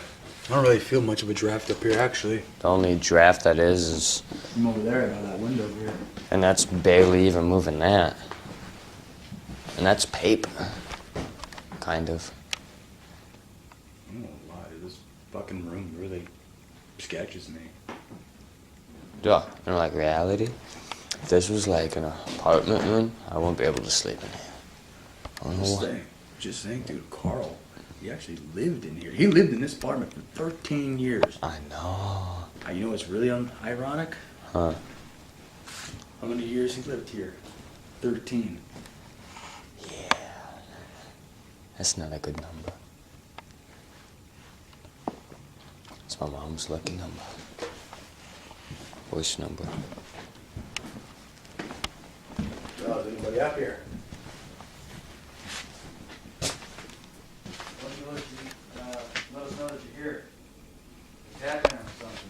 don't really feel much of a draft up here, actually. The only draft that is, I'm over there by that window here. and that's barely even moving that. And that's paper. Kind of. I don't know why this fucking room really sketches me. Yeah, in like reality, if this was like an apartment room, I wouldn't be able to sleep in here. I don't know why. Just think, dude, Carl, he actually lived in here. He lived in this apartment for 13 years. I know. You know what's really ironic? Huh. How many years he lived here? 13. Yeah. That's not a good number. It's my mom's lucky number. Voice number. Oh, is anybody up here? Let us know that you're here. It's happening or something.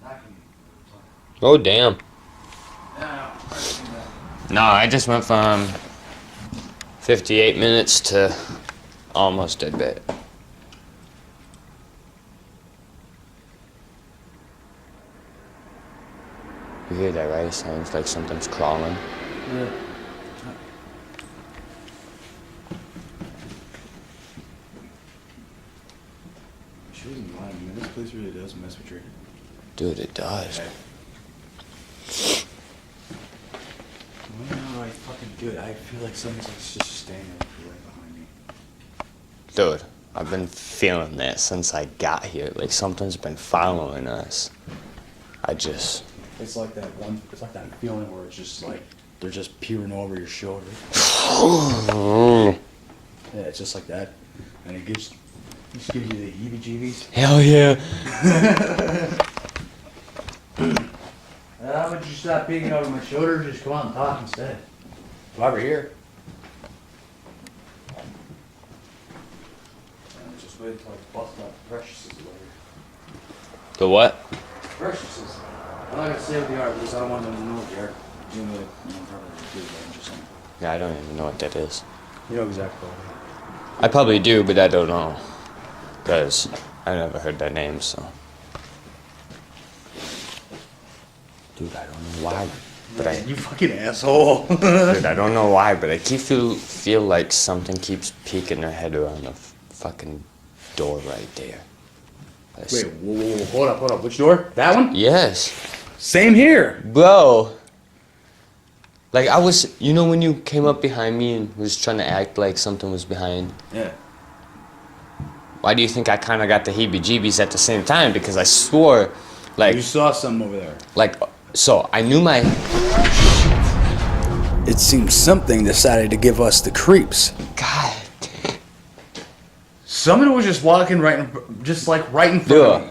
Knocking. Oh, damn. No. No, I just went from 58 minutes to almost a bit. You hear that, right? It sounds like something's crawling. Yeah. She wasn't lying. I mean, this place really does mess with your... Dude, it does. Well, I fucking do it. I feel like something's like just standing right behind me. Dude, I've been feeling that since I got here. Like something's been following us. It's like that feeling where it's just like they're just peering over your shoulder. Yeah, it's just like that, and it just gives you the heebie-jeebies. Hell yeah. How would you stop peeking over my shoulder? Just come on and talk instead. While we're here. Just wait until I bust out the Precious's later. The what? Precious's. I'm not gonna say what they are because I don't want them to know what they are. You know, probably do that or something. Yeah, I don't even know what that is. You know exactly what I probably do, but I don't know. Because I've never heard that name, so. Dude, I don't know why. But You fucking asshole. dude, I don't know why, but I keep feel like something keeps peeking their head around the fucking door right there. Wait, whoa, hold up. Which door? That one? Yes. Same here. Bro. Like I was, you know when you came up behind me and was trying to act like something was behind? Yeah. Why do you think I kind of got the heebie-jeebies at the same time? Because I swore, like... You saw something over there. Like, so I knew my... It seems something decided to give us the creeps. God. Someone was just walking right in front of me.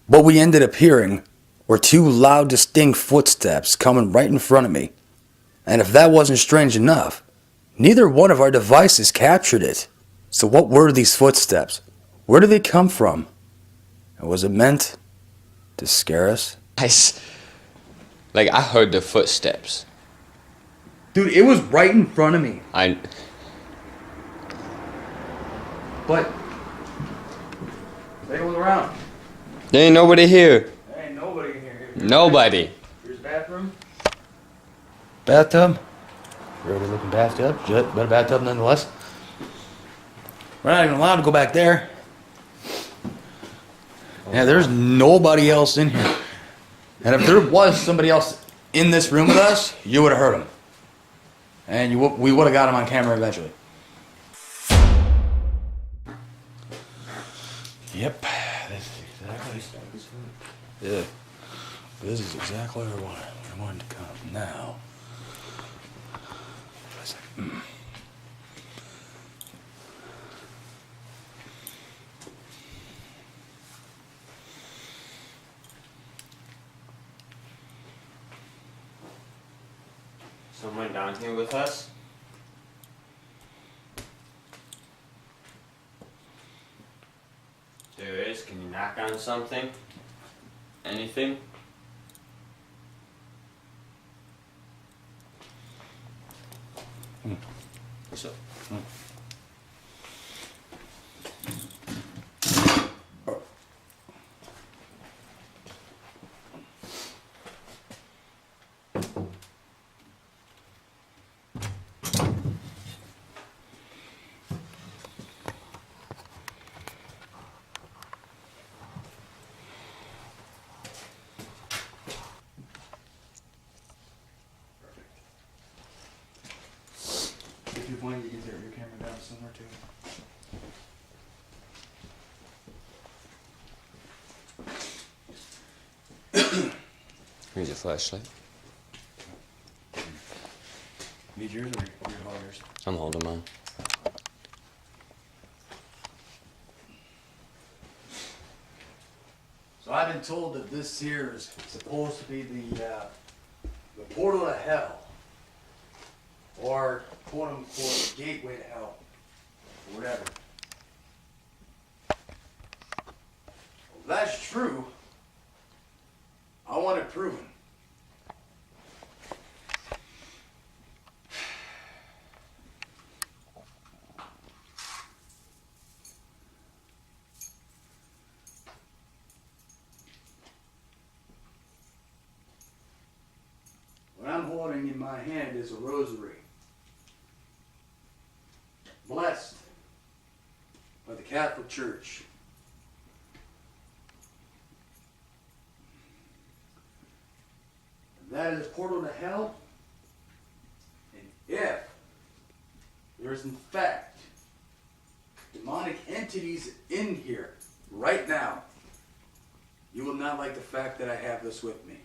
What we ended up hearing were two loud, distinct footsteps coming right in front of me. And if that wasn't strange enough, neither one of our devices captured it. So what were these footsteps? Where did they come from? And was it meant to scare us? I heard the footsteps. Dude, it was right in front of me. But take a look around. There ain't nobody here. There ain't nobody in here. Nobody. Here's the bathroom. Bathtub. Really looking bathtub. But a bathtub nonetheless. We're not even allowed to go back there. Yeah, there's nobody else in here. And if there was somebody else in this room with us, you would have heard him. And we would have got him on camera eventually. Yep. Yeah. This is exactly where I wanted to come. Now. Someone down here with us? There is. upstairs. Can you knock on something? Anything? What's up? If you want, you can get your camera down somewhere too. Here's your flashlight. Need yours or your holders? I'm holding mine. So I've been told that this here is supposed to be the portal to hell, or quote unquote gateway to hell, or whatever. Well, if that's true, I want it proven. What I'm holding in my hand is a rosary, blessed by the Catholic Church. That is a portal to hell. And if there is in fact demonic entities in here right now, you will not like the fact that I have this with me.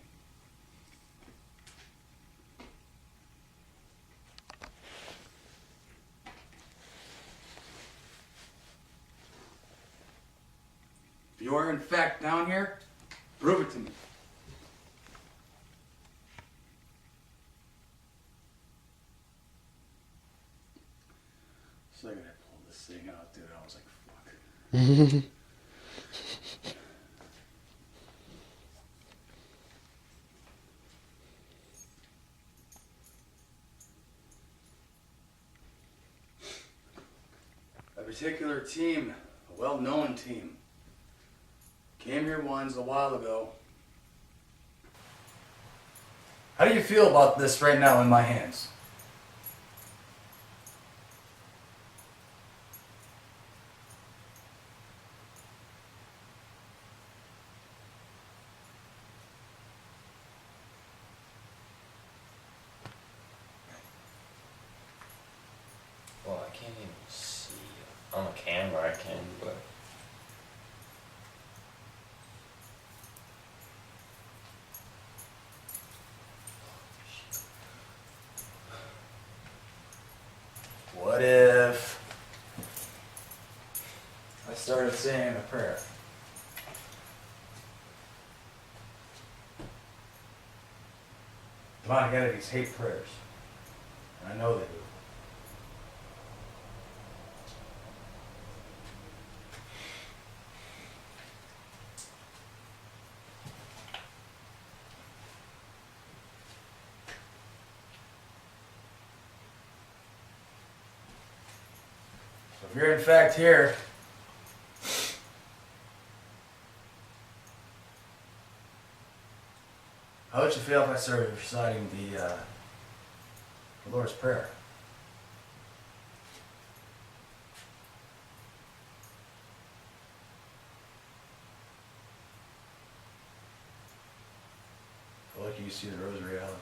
If you are in fact down here, prove it to me. So I gotta pull this thing out, dude. I was like, fuck. A particular team, a well-known team, came here once a while ago. How do you feel about this right now in my hands? Well, I can't even see. On a camera, I can, but. What if I started saying a prayer? Demonic entities hate prayers. And I know they do. So if you're in fact here, how would you feel if I started reciting the Lord's Prayer? How lucky you see the rosary, Alex.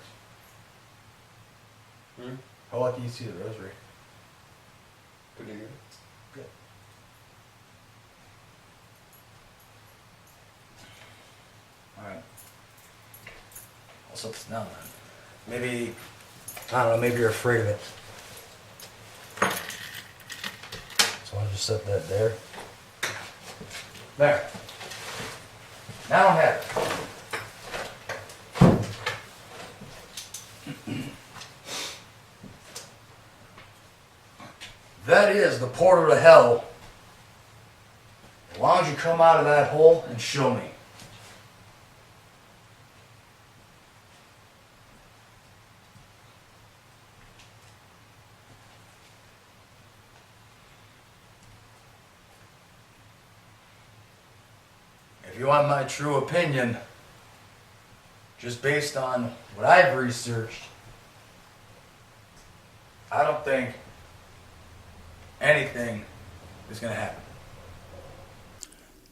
How lucky you see the rosary. Pretty good. Good. Alright. I'll set this down then. Maybe, I don't know, maybe you're afraid of it. So I'll just set that there. There. Now I don't have it. That is the portal to hell. Why don't you come out of that hole and show me? If you want my true opinion, just based on what I've researched, I don't think anything is going to happen.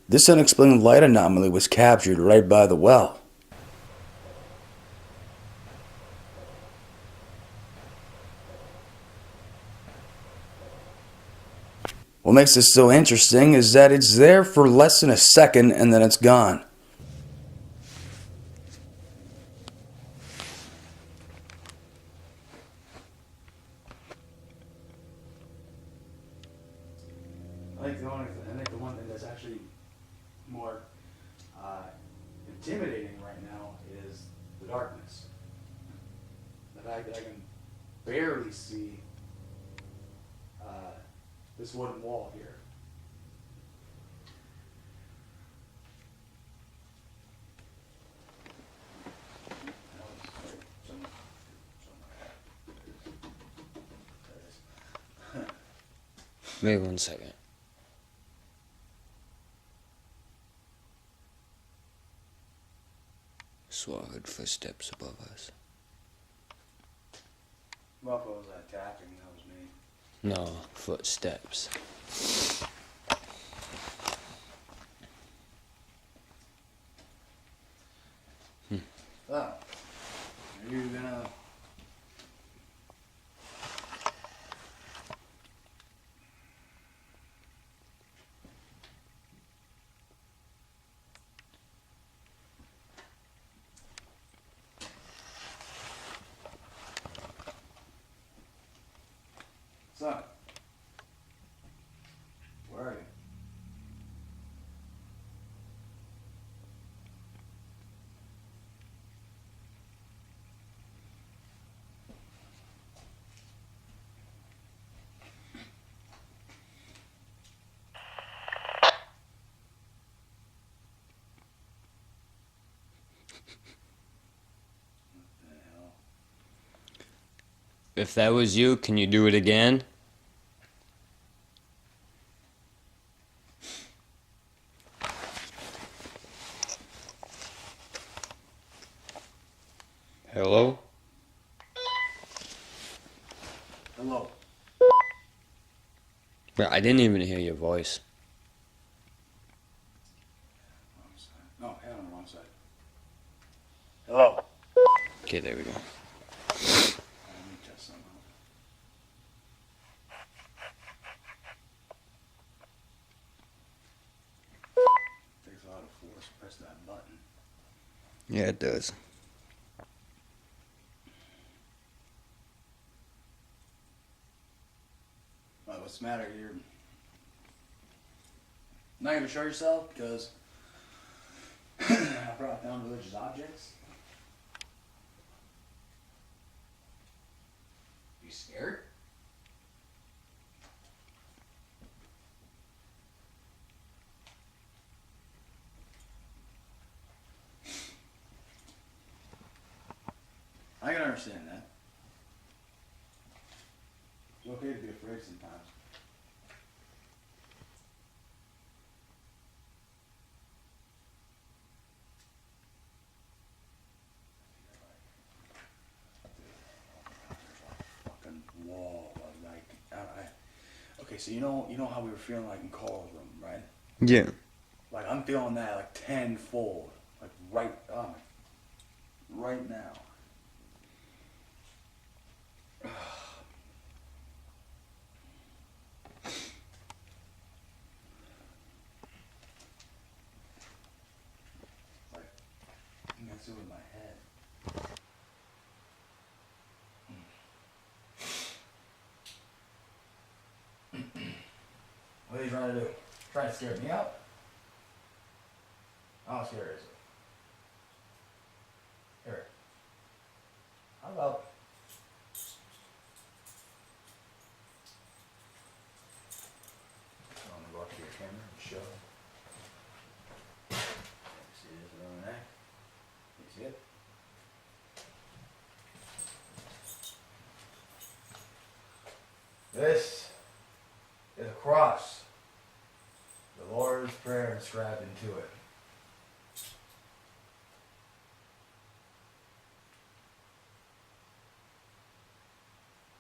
This unexplained light anomaly was captured right by the well. What makes this so interesting is that it's there for less than a second and then it's gone. I think the one thing that's actually more intimidating right now is the darkness. The fact that I can barely see this wooden wall here. Wait 1 second. Swore I heard footsteps above us. Well, if it was that tapping, that was me. No, footsteps. Oh, are you gonna? Son, where are you? What the hell? If that was you, can you do it again? Hello? Hello. Bro, I didn't even hear your voice. Wrong side. No, hand on the wrong side. Hello. Okay, there we go. Let me test something out. Takes a lot of force to press that button. Yeah, it does. What's the matter? You're not gonna show yourself because I brought down religious objects. You scared? I can understand that. It's okay to be afraid sometimes. Fucking wall of like, okay, so you know how we were feeling like in Carl's room, right? Yeah. Like I'm feeling that like tenfold, like right now. Like I can see it in my head. What are you trying to do? Trying to scare me out? How scary is it? Here. How about I'm gonna go up to your camera and show. This is a cross. The Lord's Prayer inscribed into it.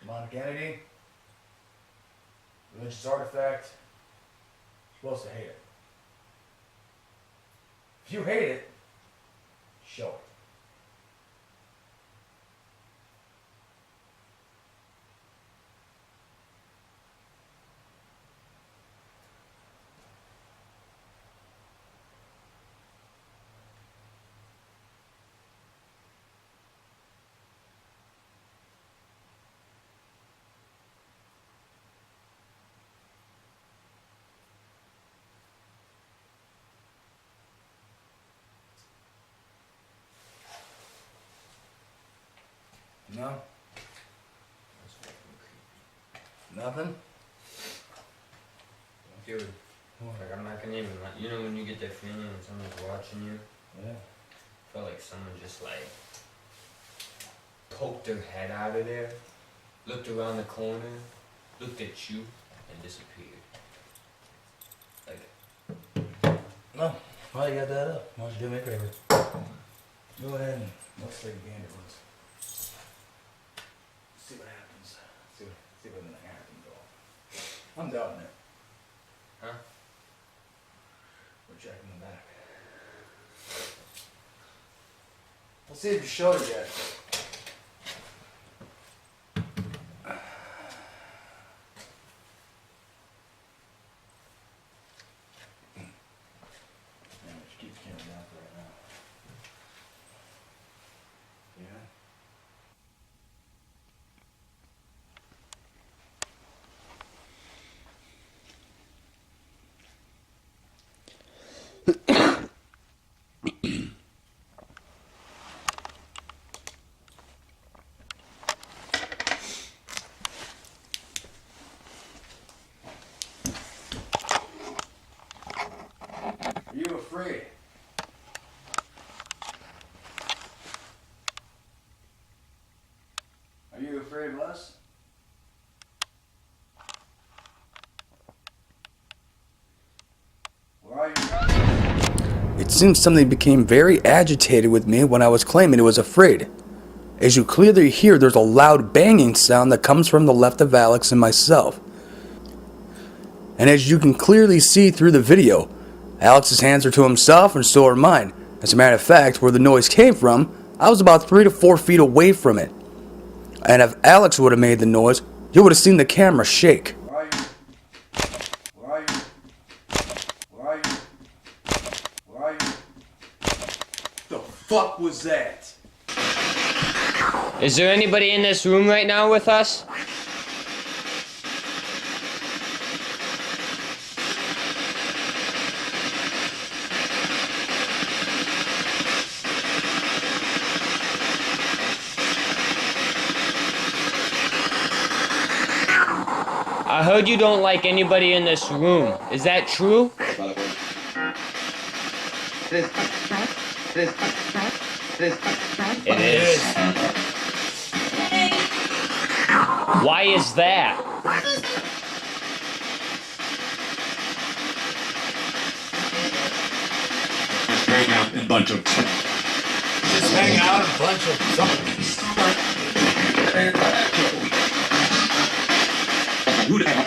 Demonic entity, religious artifact, you're supposed to hate it. If you hate it, show it. No? Nothing? Dude, like I'm not gonna even like, you know when you get that feeling when someone's watching you? Yeah. I felt like someone just like poked their head out of there, looked around the corner, looked at you, and disappeared. Like, No. Well, you got that up. Why don't you do me a favor? Go ahead and let's take a gander once. See what happens. See what anything happens at all. I'm doubting it. huh? We're checking the back. We'll see if you showed it yet. Man, just keep the camera down for right now. Yeah. Are you afraid? Are you afraid of us? Where are you? It seems something became very agitated with me when I was claiming it was afraid. As you clearly hear, there's a loud banging sound that comes from the left of Alex and myself. And as you can clearly see through the video, Alex's hands are to himself and so are mine. As a matter of fact, where the noise came from, I was about 3 to 4 feet away from it. And if Alex would have made the noise, you would have seen the camera shake. Where are you? Where are you? Where are you? Where are you? The fuck was that? Is there anybody in this room right now with us? I heard you don't like anybody in this room. Is that true? It is. Why is that? Hang out in a bunch of. Just hang out in a bunch of Who the hell?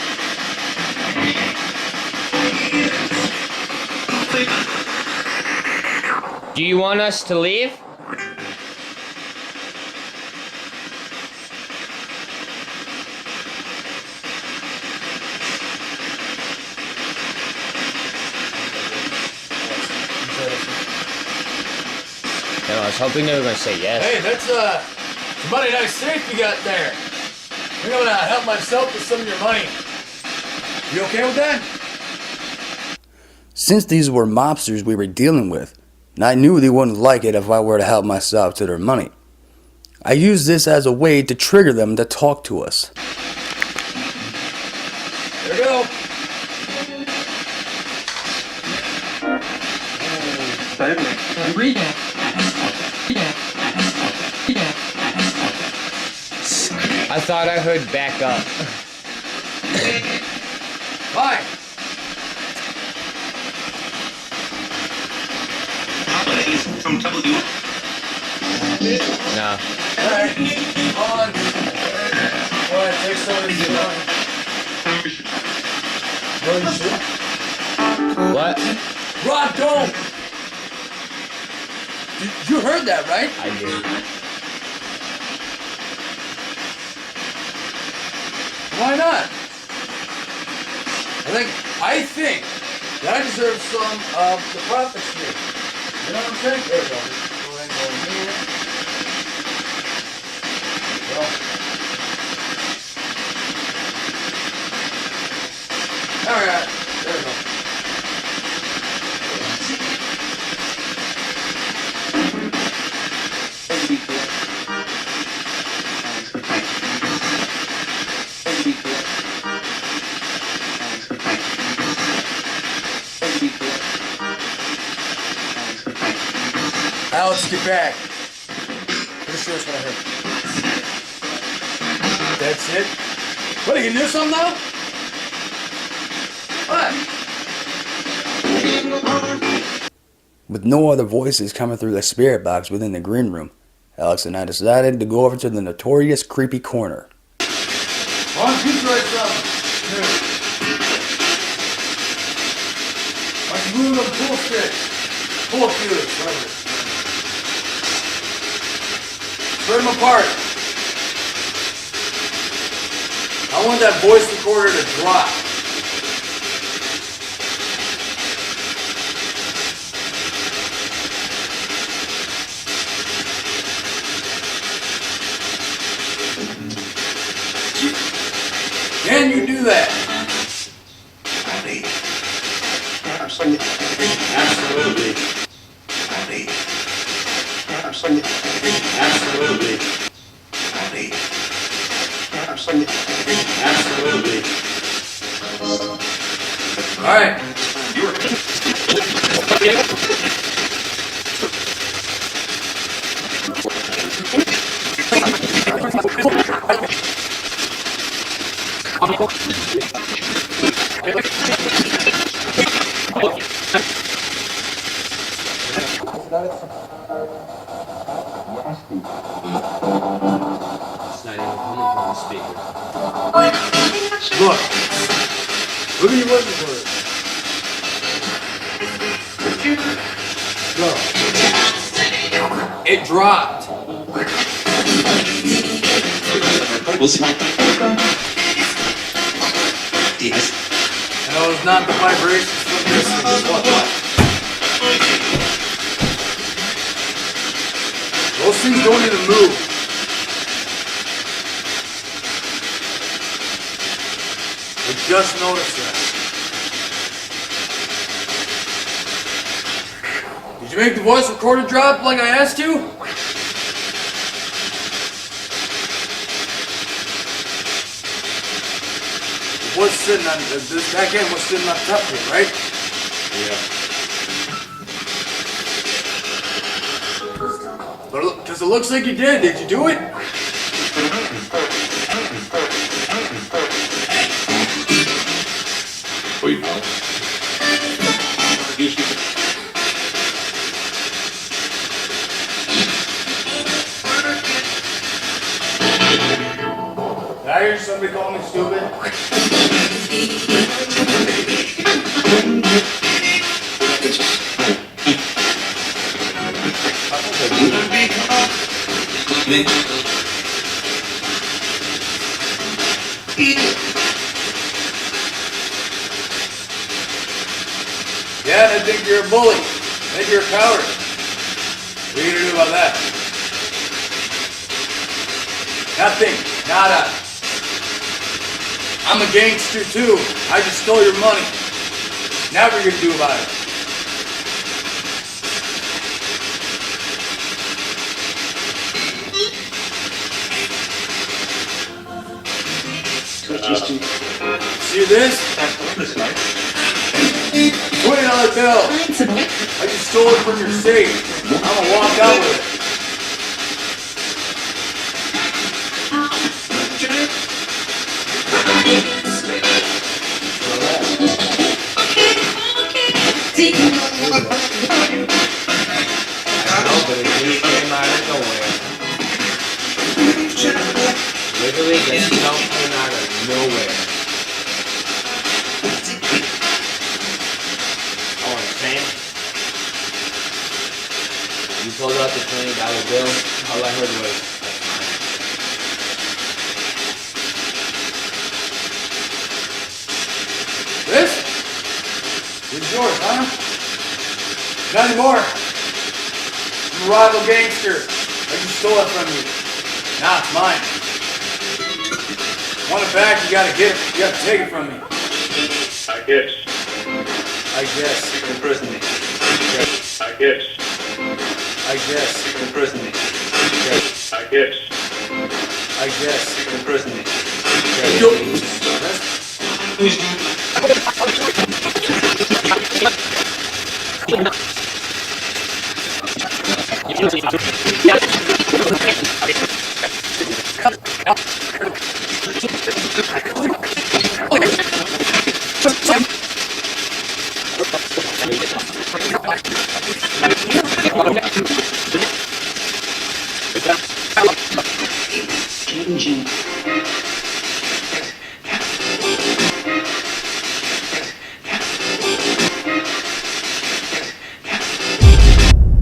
Do you want us to leave? No, I was hoping they were gonna say yes. Hey, that's a mighty nice safe you got there. I'm gonna help myself with some of your money. You okay with that? Since these were mobsters we were dealing with, and I knew they wouldn't like it if I were to help myself to their money, I used this as a way to trigger them to talk to us. There we go. I thought I heard back up. Fine. From W. No. Alright, on. Go ahead, take some of these down. No, you should. What? Rod, don't! You heard that, right? I did. Why not? I think that I deserve some of the profits here. You know what I'm saying? There we go. Go ahead and go in here. Go. There we go. There we go. Alex, get back. Pretty sure that's what I heard. That's it? What, are you gonna do something now? What? With no other voices coming through the spirit box within the green room, Alex and I decided to go over to the notorious creepy corner. Why don't you try something? Here. Why don't you move them pool sticks? Pool cues, whatever. Spread them apart. I want that voice recorder to drop. Can you do that? Absolutely. Absolutely. Absolutely. Absolutely. Absolutely. All right. It's not even coming from the speaker. Look. Look at your looking for it. Go. It dropped. We'll see. Yes. And it was not the vibrations from this. It was what? Those things don't even move. I just noticed that. Did you make the voice recorder drop like I asked you? Was sitting on this back end was sitting on top here, right? Yeah. But because it looks like you did. Did you do it? Wait, no. Did I hear somebody call me stupid? Yeah, and I think you're a bully. I think you're a coward. What are you gonna do about that? Nothing. Nada. I'm a gangster too. I just stole your money. Now what are you gonna do about it? See this? $20 bill. I just stole it from your safe. I'm gonna walk out with it. know, but it just came out of nowhere. Literally, the smell came out of nowhere. Oh, and Sam, you pulled out the $20 bill. All I heard was, "That's mine." This? This is yours, huh? Not anymore. I'm a rival gangster. I just stole it from you. Now it's mine. Want it back, you gotta get it. You gotta take it from me. I guess. I guess. Imprison me. I guess. I guess. Imprison me. I guess. I guess. Imprison me.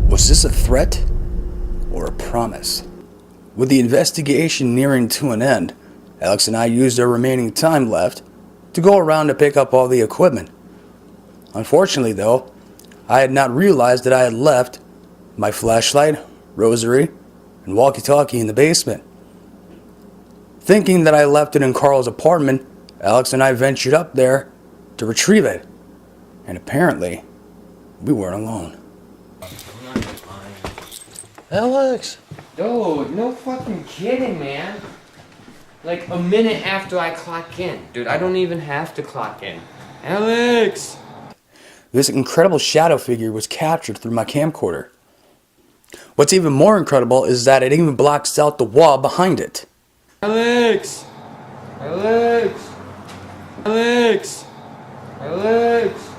Was this a threat or a promise? With the investigation nearing to an end, Alex and I used our remaining time left to go around to pick up all the equipment. Unfortunately, though, I had not realized that I had left my flashlight, rosary, and walkie-talkie in the basement. Thinking that I left it in Carl's apartment, Alex and I ventured up there to retrieve it. And apparently, we weren't alone. Alex! Dude, no fucking kidding, man. Like a minute after I clock in. Dude, I don't even have to clock in. Alex! This incredible shadow figure was captured through my camcorder. What's even more incredible is that it even blocks out the wall behind it. Alex! Alex! Alex! Alex!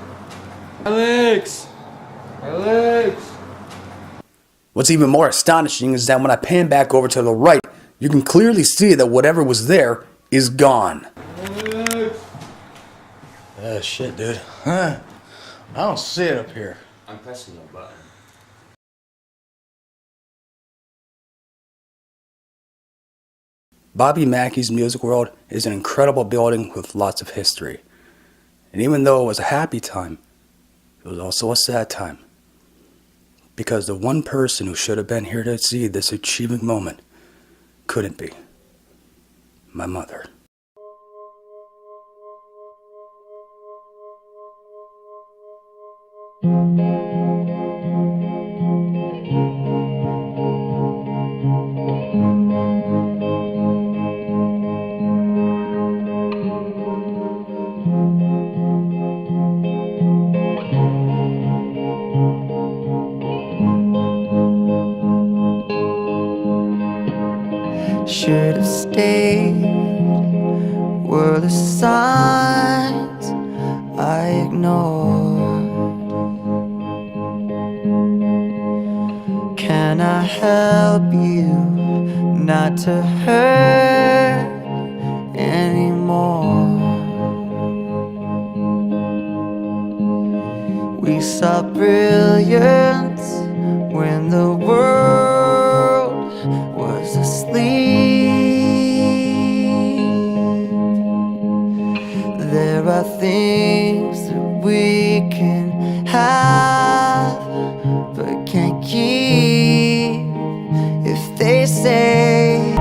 Alex! Alex! What's even more astonishing is that when I pan back over to the right, you can clearly see that whatever was there is gone. Shit, dude. Huh? I don't see it up here. I'm pressing the button. Bobby Mackey's Music World is an incredible building with lots of history. And even though it was a happy time, it was also a sad time. Because the one person who should have been here to see this achieving moment couldn't be. My mother. Should have stayed. Were the signs I ignored? Can I help you not to hurt anymore? We saw brilliance when the world was asleep. There are things that we can have but can't keep. If they say,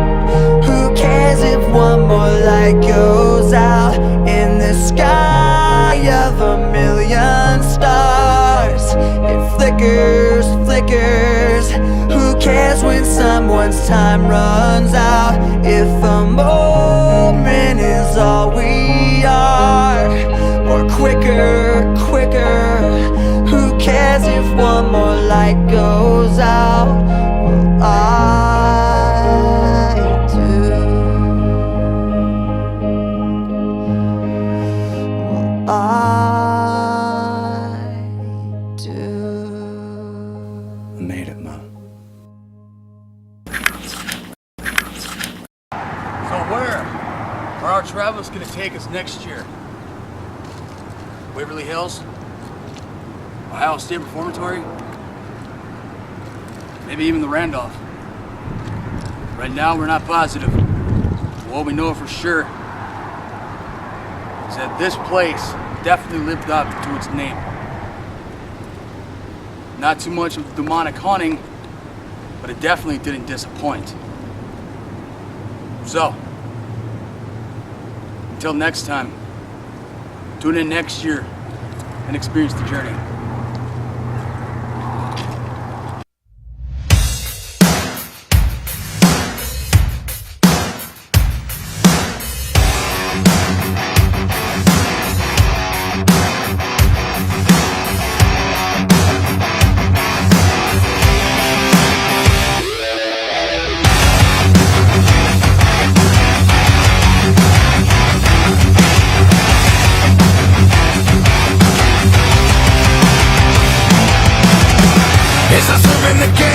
who cares if one more light goes out in the sky of a million stars? It flickers, flickers. Who cares when someone's time runs out? If a moment is all we are, or quicker, quicker. Who cares if one more light goes out? Well, I do. Well, I do. I made it, Mom. So where are our travels gonna take us next year? Waverly Hills? Ohio State Reformatory? Maybe even the Randolph. Right now, we're not positive. What we know for sure is that this place definitely lived up to its name. Not too much of demonic haunting, but it definitely didn't disappoint. So, until next time, tune in next year and experience the journey. It's a swim in the game.